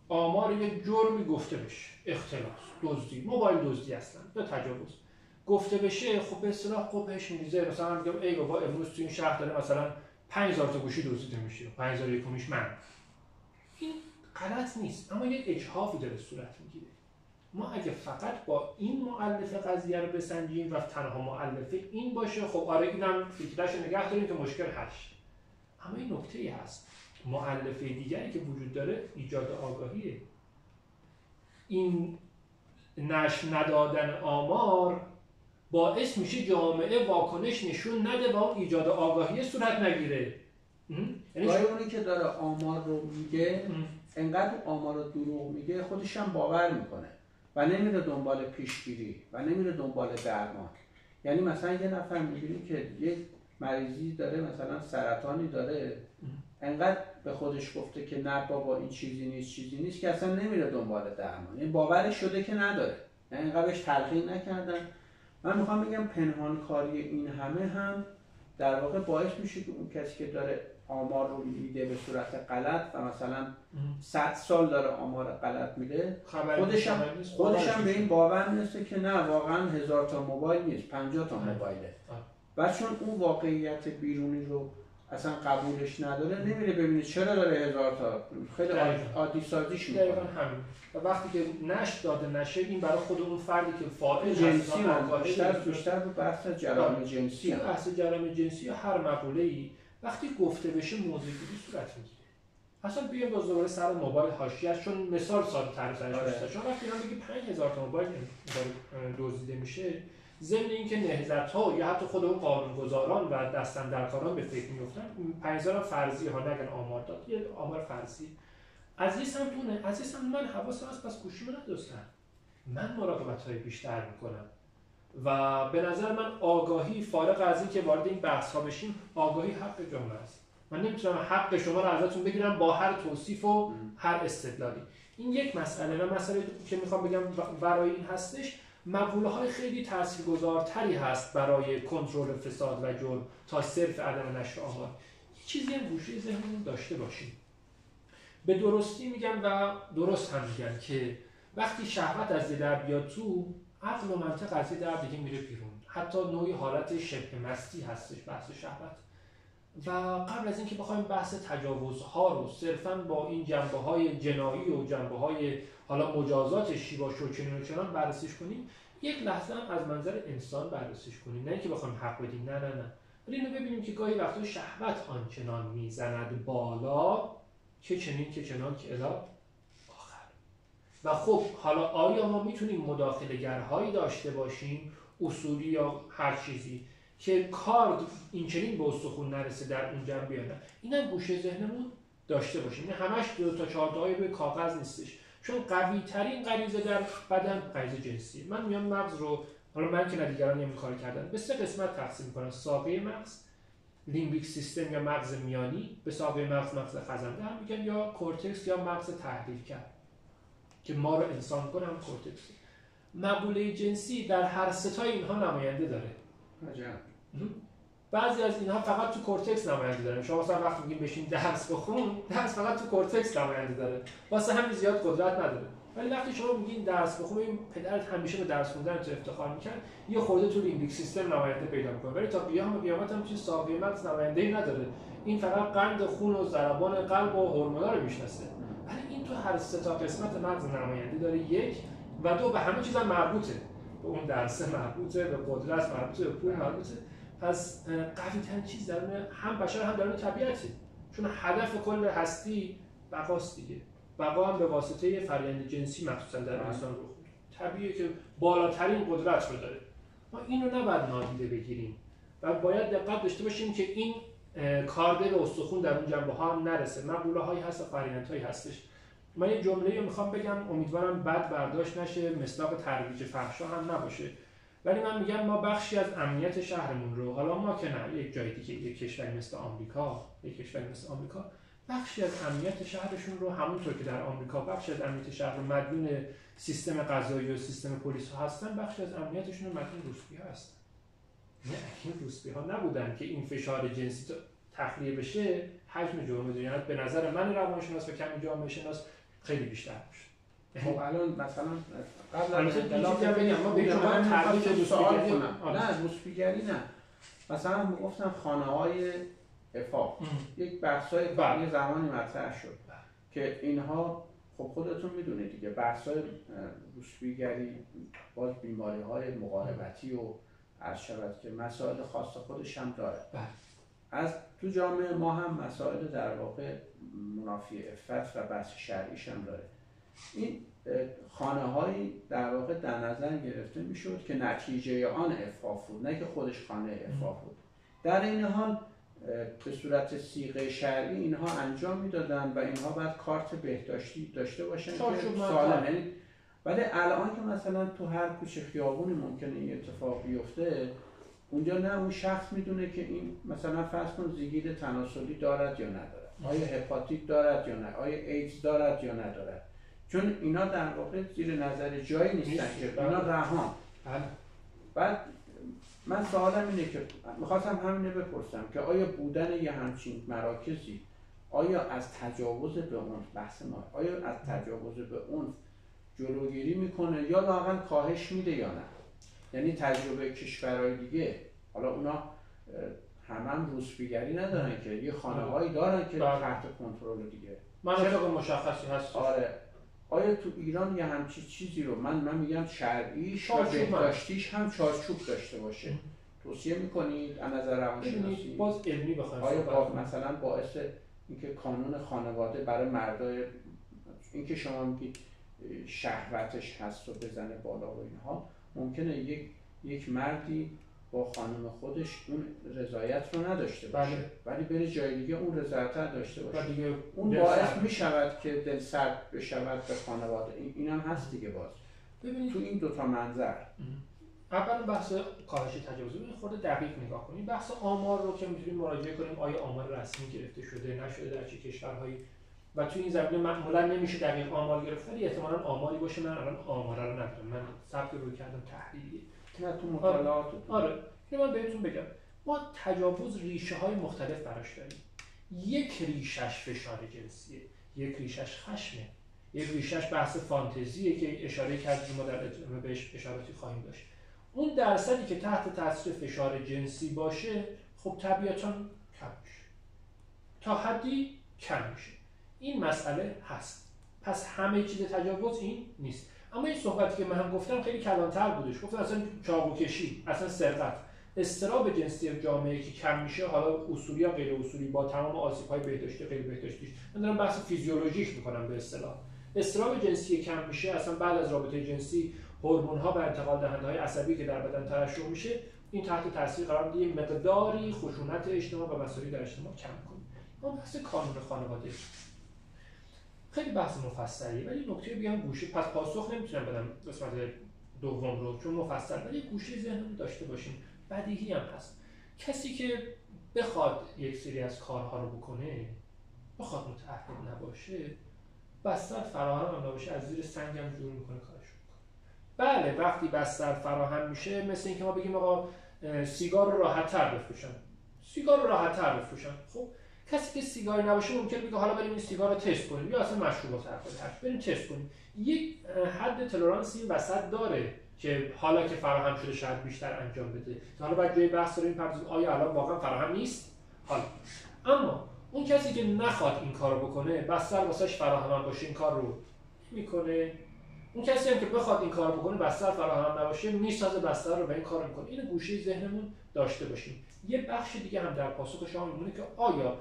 آمار یک جرمی گفته بشه، اختلاس، دزدی، موبایل دزدی هستن یا تجاوز گفته بشه، خب به اصطلاح قبحش میریزه. مثلا میگم ای بابا امروز تو این شهر داره مثلا 5000 تا گوشی دزدیده میشه، 5001میش من. این غلط نیست، اما یک اجحافی داره صورت میگیره. ما اگه فقط با این مؤلفه قضیه رو بسنجیم و تنها مؤلفه این باشه، خب آره اینم فکرش نگه داریم که مشکل حل شه. اما این نکته‌ای هست، مؤلفه دیگری که وجود داره ایجاد آگاهیه. این نشر ندادن آمار باعث میشه جامعه واکنش نشون نده و اون ایجاد آگاهی صورت نگیره. یعنی اونی که داره آمار رو میگه انقدر آمار رو دروغ میگه خودش هم باور میکنه و نمیره دنبال پیشگیری و نمیره دنبال درمان. یعنی مثلا یه نفر میبینی که یه مریضی داره، مثلا سرطانی داره، انقدر به خودش گفته که نه بابا این چیزی نیست که اصلا نمیره دنبال درمان. یعنی باورش شده که نداره، یعنی انقدر بهش تلقین نکردن. من میخوام بگم پنهانکاری این همه هم در واقع باعث میشه که اون کسی که داره آمار رو میده به صورت غلط و مثلا 100 سال داره آمار غلط میده، خودش هم به این باور میرسه که نه واقعا 1000 تا موبایل نیست، 50 تا موبایله. بعد چون اون واقعیت بیرونی رو اصلا قبولش نداره، نمیره ببینه چرا داره 1000 تا، خیلی عادی سازیش میکنه. دقیقاً همین. و وقتی که نشر داده نشه، این برای خود اون فردی که فاعل جنسی بیشتر به بحث جرائم جنسی بحث جرائم جنسی یا هر مقوله‌ای وقتی گفته بشه موضوعگیری صورت میگیره. اصلا بیایم باز دوباره سر موبایل حاشیه، چون مثال ساده تر سرش میشه. چون وقتی من بگی 5000 تا موبایل دزدیده میشه، ضمن اینکه نهضت‌ها یا حتی خود اون قانونگذاران و دستاندرکاران به فکر می‌افتن 5000 فرضی ها، نگن آمار داد، یه آمار فرضی. از این سمت اونه، از این سمت من حواسم هست پس گوشیمو ندزدم. من مراقبت‌های بیشتر می‌کنم. و به نظر من آگاهی، فارغ از این که وارد این بحث‌ها بشیم، آگاهی حق جامعه است. من نمیتونم حق شما رو ازتون بگیرم با هر توصیف و هر استدلالی. این یک مسئله. و مسئله که میخوام بگم برای این هستش، مقوله‌های خیلی تاثیرگذارتری هست برای کنترل فساد و جرم تا صرف عدم نشر آمار. یه چیزی هم گوشه ذهنمون داشته باشیم. به درستی میگن و درست هم میگن که وقتی شهوت از در بیاد تو، عقل و منطق از در دیگه میره بیرون. حتی نوعی حالت شبه مستی هستش بحث شهوت. و قبل از اینکه بخوایم بحث تجاوزها رو صرفاً با این جنبه‌های جنایی و جنبه‌های حالا مجازات شیواش و چنان بررسیش کنیم، یک لحظه هم از منظر انسان بررسیش کنیم، نه اینکه بخوایم حق بدیم، نه ولی اینو ببینیم که گاهی وقتا شهوت آنچنان میزند بالا که چنین که چنان که الی آخر. و خب حالا آیا ما میتونیم مداخله‌گرهایی داشته باشیم، اصولی یا هر چیزی، که کار این چنین به استخون نرسه در اون جنبه یا نه؟ اینم گوشه ذهنمون داشته باشیم. این همش 2 تا 4 تایی روی کاغذ نیستش، چون قوی ترین غریزه در بدن غریزه جنسی. من میام مغز رو، حالا من که دیگران این کار کردن، به 3 قسمت تقسیم می‌کنم: ساقه مغز، لیمبیک سیستم یا مغز میانی، به ساقه مغز خزنده هم میگن، یا کورتکس یا مغز تحلیلگر که ما رو انسان کنه هم کورتکس. مقوله جنسی در هر 3 تا اینها نماینده داره. عجب. بعضی از اینها فقط تو کورتکس نماینده داره. شما مثلا وقتی میگین بشین درس بخون، درس فقط تو کورتکس نماینده داره، واسه همین زیاد قدرت نداره. ولی وقتی شما میگین درس بخون، این پدرت همیشه به درس خوندن تو افتخار میکرد، یه خورده تو لیمبیک سیستم نماینده پیدا میکنه، ولی تا قیامت هم توی ساقه مغز نماینده‌ای نداره. این فقط قند خون و ضربان قلب و هورمونا رو میشناسه. ولی این تو هر 3 تا قسمت مغز نماینده داره. 1 و 2 به همه چیزا مربوطه. به اون درس مربوطه، به قدرت مربوطه، به پول مربوطه. پس قوی ترین چیز درون هم بشر هم درون طبیعته، چون هدف کل هستی بقاست دیگه. بقا هم به واسطه فرآیند جنسی مخصوصا در انسان رخ میده. طبیعیه که بالاترین قدرت رو داره. ما اینو نباید نادیده بگیریم و باید دقت داشته باشیم که این کارده به استخوان در اون جنبه ها هم نرسه. مقوله هایی هست و فرآیندهایی هستش. من یه جمله‌ای رو میخوام بگم، امیدوارم بد برداشت نشه، مصداق ترویج فحشا هم نباشه، ولی من میگم ما بخشی از امنیت شهرمون رو، حالا ما که نه، یک جای دیگه، یک کشوری مثل آمریکا، بخشی از امنیت شهرشون رو، همونطور که در آمریکا بخشی از امنیت شهر رو مدیون سیستم قضایی و سیستم پلیس ها هستن، بخشی از امنیتشون رو مدیون روسپی‌ها هستن. نه این روسپی‌ها نبودن که این فشار جنسی تخلیه بشه، حجم جرم جنایت به نظر من روانشناس و کمی جامعه شناس خیلی بیشتر میشه. خب الان مثلا قبل از انقلاب بگم ما به شما تعریف روسپیگری نه روسپیگری نه، مثلا میگفتن خانه‌های عفاف یک بحث‌های یه زمانی مطرح شد که اینها خب خودتون میدونید دیگه بحث‌های روسپیگری باز بیماری‌های مقاربتی و عرض شود که مسائل خاص خودش هم داره. از تو جامعه ما هم مسائل در واقع منافی عفت و بحث شرعیش هم داره. این خانه‌هایی در واقع در نظر گرفته میشد که نتیجه آن عفاف بود، نه که خودش خانه عفاف بود. در این حال به صورت صیغه شرعی اینها انجام میدادن و اینها باید کارت بهداشتی داشته باشن که سالم. ولی الان که مثلا تو هر کوچه خیابونی ممکنه این اتفاق بیفته، اونجا نه اون شخص میدونه که این مثلا فرض کن زگیل تناسلی دارد یا ندارد، آیا هپاتیت دارد یا نه، آیا ایدز دارد یا ندارد، چون اینا در واقع زیر نظر جایی نیستن که اینا رهان. بعد من سوالم اینه که میخواستم همینه بپرسم که آیا بودن یه همچین مراکزی آیا از تجاوز به عنف، بحث ما آیا از تجاوز به عنف جلوگیری میکنه یا لااقل کاهش میده یا نه؟ یعنی تجربه کشورهای دیگه، حالا اونا هم روسپیگری ندارن که یه خانه‌هایی دارن که تحت کنترل دیگه مناطق مشخصی هست. آره، آیا تو ایران یه همچین چیزی رو من میگم شرعیش و بهداشتیش هم چارچوب داشته باشه توصیه میکنید از نظر روانشناسی؟ باز علمی بخوایم آیا مثلا باعث اینکه قانون خانواده برای مردای اینکه شما میگید شهوتش هست و بزنه بالا و اینها، ممکنه یک مردی با خانم خودش اون رضایت رو نداشته باشه ولی بره جای دیگه اون رضایت رو داشته باشه، اون باعث میشود که دل سرد بشود به خانواده. این هم هست دیگه. باز ببینید تو این دوتا منظر اول بحث کاهش تجاوز رو خورده دقیق نگاه کنیم. بحث آمار رو که میتونیم مراجعه کنیم، آیا آمار رسمی گرفته شده نشده در چه کشورهایی و تو این زمینه معمولا نمیشه دقیق آمار گرفت، ولی احتمالاً آماری باشه. من الان آمار رو ندارم، من ثبت رو کردم تحلیلی نه تو مطالعات. آره اینو من بهتون بگم، ما تجاوز ریشه های مختلف براش داریم. یک ریشش فشار جنسیه، یک ریشش خشمه، یک ریشش بحث فانتزیه که اشاره کردیم ما در ادامه بهش اشاراتی خواهیم داشت. اون درصدی که تحت تاثیر فشار جنسی باشه خب طبیعتاً کم میشه، تا حدی کم میشه. این مسئله هست. پس همه چیز تجاوز این نیست. اما این صحبتی که من هم گفتم خیلی کلانتر بودش. گفتم اصلا چاقوکشی، اصلا سرقت، اضطراب جنسی جامعه که کم میشه، حالا اصولی یا غیر اصولی با تمام آسیب‌های بهداشتی غیر بهداشتیش، من دارم بحث فیزیولوژیک میکنم به اصطلاح. اضطراب جنسی کم میشه، اصلا بعد از رابطه جنسی هورمون‌ها و انتقال دهنده‌های عصبی که در بدن ترشح میشه، این تحت تاثیر قرار میده مقداری خشونت اجتماع و مسائلی در اجتماع کم کنه. ما بحث کانون خانواده خیلی بحث مفصلیه، ولی نکته بیان گوشه، پس پاسخ نمیتونم بدم قسمت دوم رو چون مفصل، ولی گوشه ذهنمون داشته باشیم. بدیهی هم هست کسی که بخواد یک سری از کارها رو بکنه، بخواد متعهد نباشه، بستر فراهم هم نباشه، از زیر سنگ هم جور میکنه کارش میکنه. بله وقتی بستر فراهم میشه، مثل اینکه ما بگیم آقا سیگار رو راحت‌تر بفروشن، سیگار رو راحت‌تر بفروشن. خب کسی که سیگاری نباشه ممکنه بگه حالا بریم این سیگار رو تست کنیم، یا اصلا مشروبات هست بریم تست کنیم. یک حد تولرانسی وسط داره که حالا که فراهم شده شاید بیشتر انجام بده. حالا بعد جای بحث رو این پردازیم آیا الان واقعا فراهم نیست. حالا اما اون کسی که نخواد این کارو بکنه، بستر واسش فراهم باشه، این کار رو میکنه. اون کسی هم که بخواد این کارو بکنه، بستر فراهم نباشه، میسازه بستر رو و این کارو میکنه. اینو گوشه ذهنمون داشته باشیم. یه بخش دیگه هم در پاسخ شما میمونه که آیا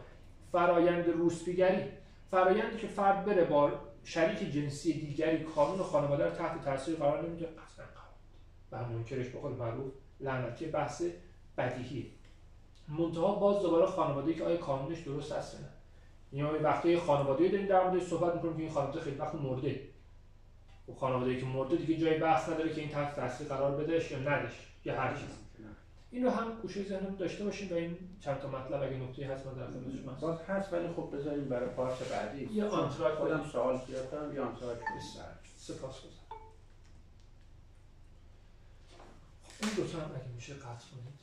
فرایند روسپیگری، فرایندی که فرد بره با شریک جنسی دیگری کانون خانواده رو تحت تاثیر قرار نمیده، اصلا و هم منکرش به قول معروف لعنتی، بحث بدیهیه. منتها باز دوباره خانواده‌ای که آیا قانونش درست است نه. یعنی وقتی خانواده‌ای داریم در موردش صحبت می‌کنیم که این خانواده خیلی وقت مرده، و خانواده‌ای که مرده دیگه جای بحث نداره که این تحت تاثیر قرار بدهش یا ندهش یا هر چیزی. این رو هم گوشه ذهنمون داشته باشیم و این چند تا مطلب اگه نکته‌ای هست من در خدمت شما باز هست، ولی خب بذاریم برای پارت بعدی. یه آنتراک خودم سوال کردم، یه آنتراک بیشتر. سپاسگزارم. این دو تا هم اگه میشه قطع کنید.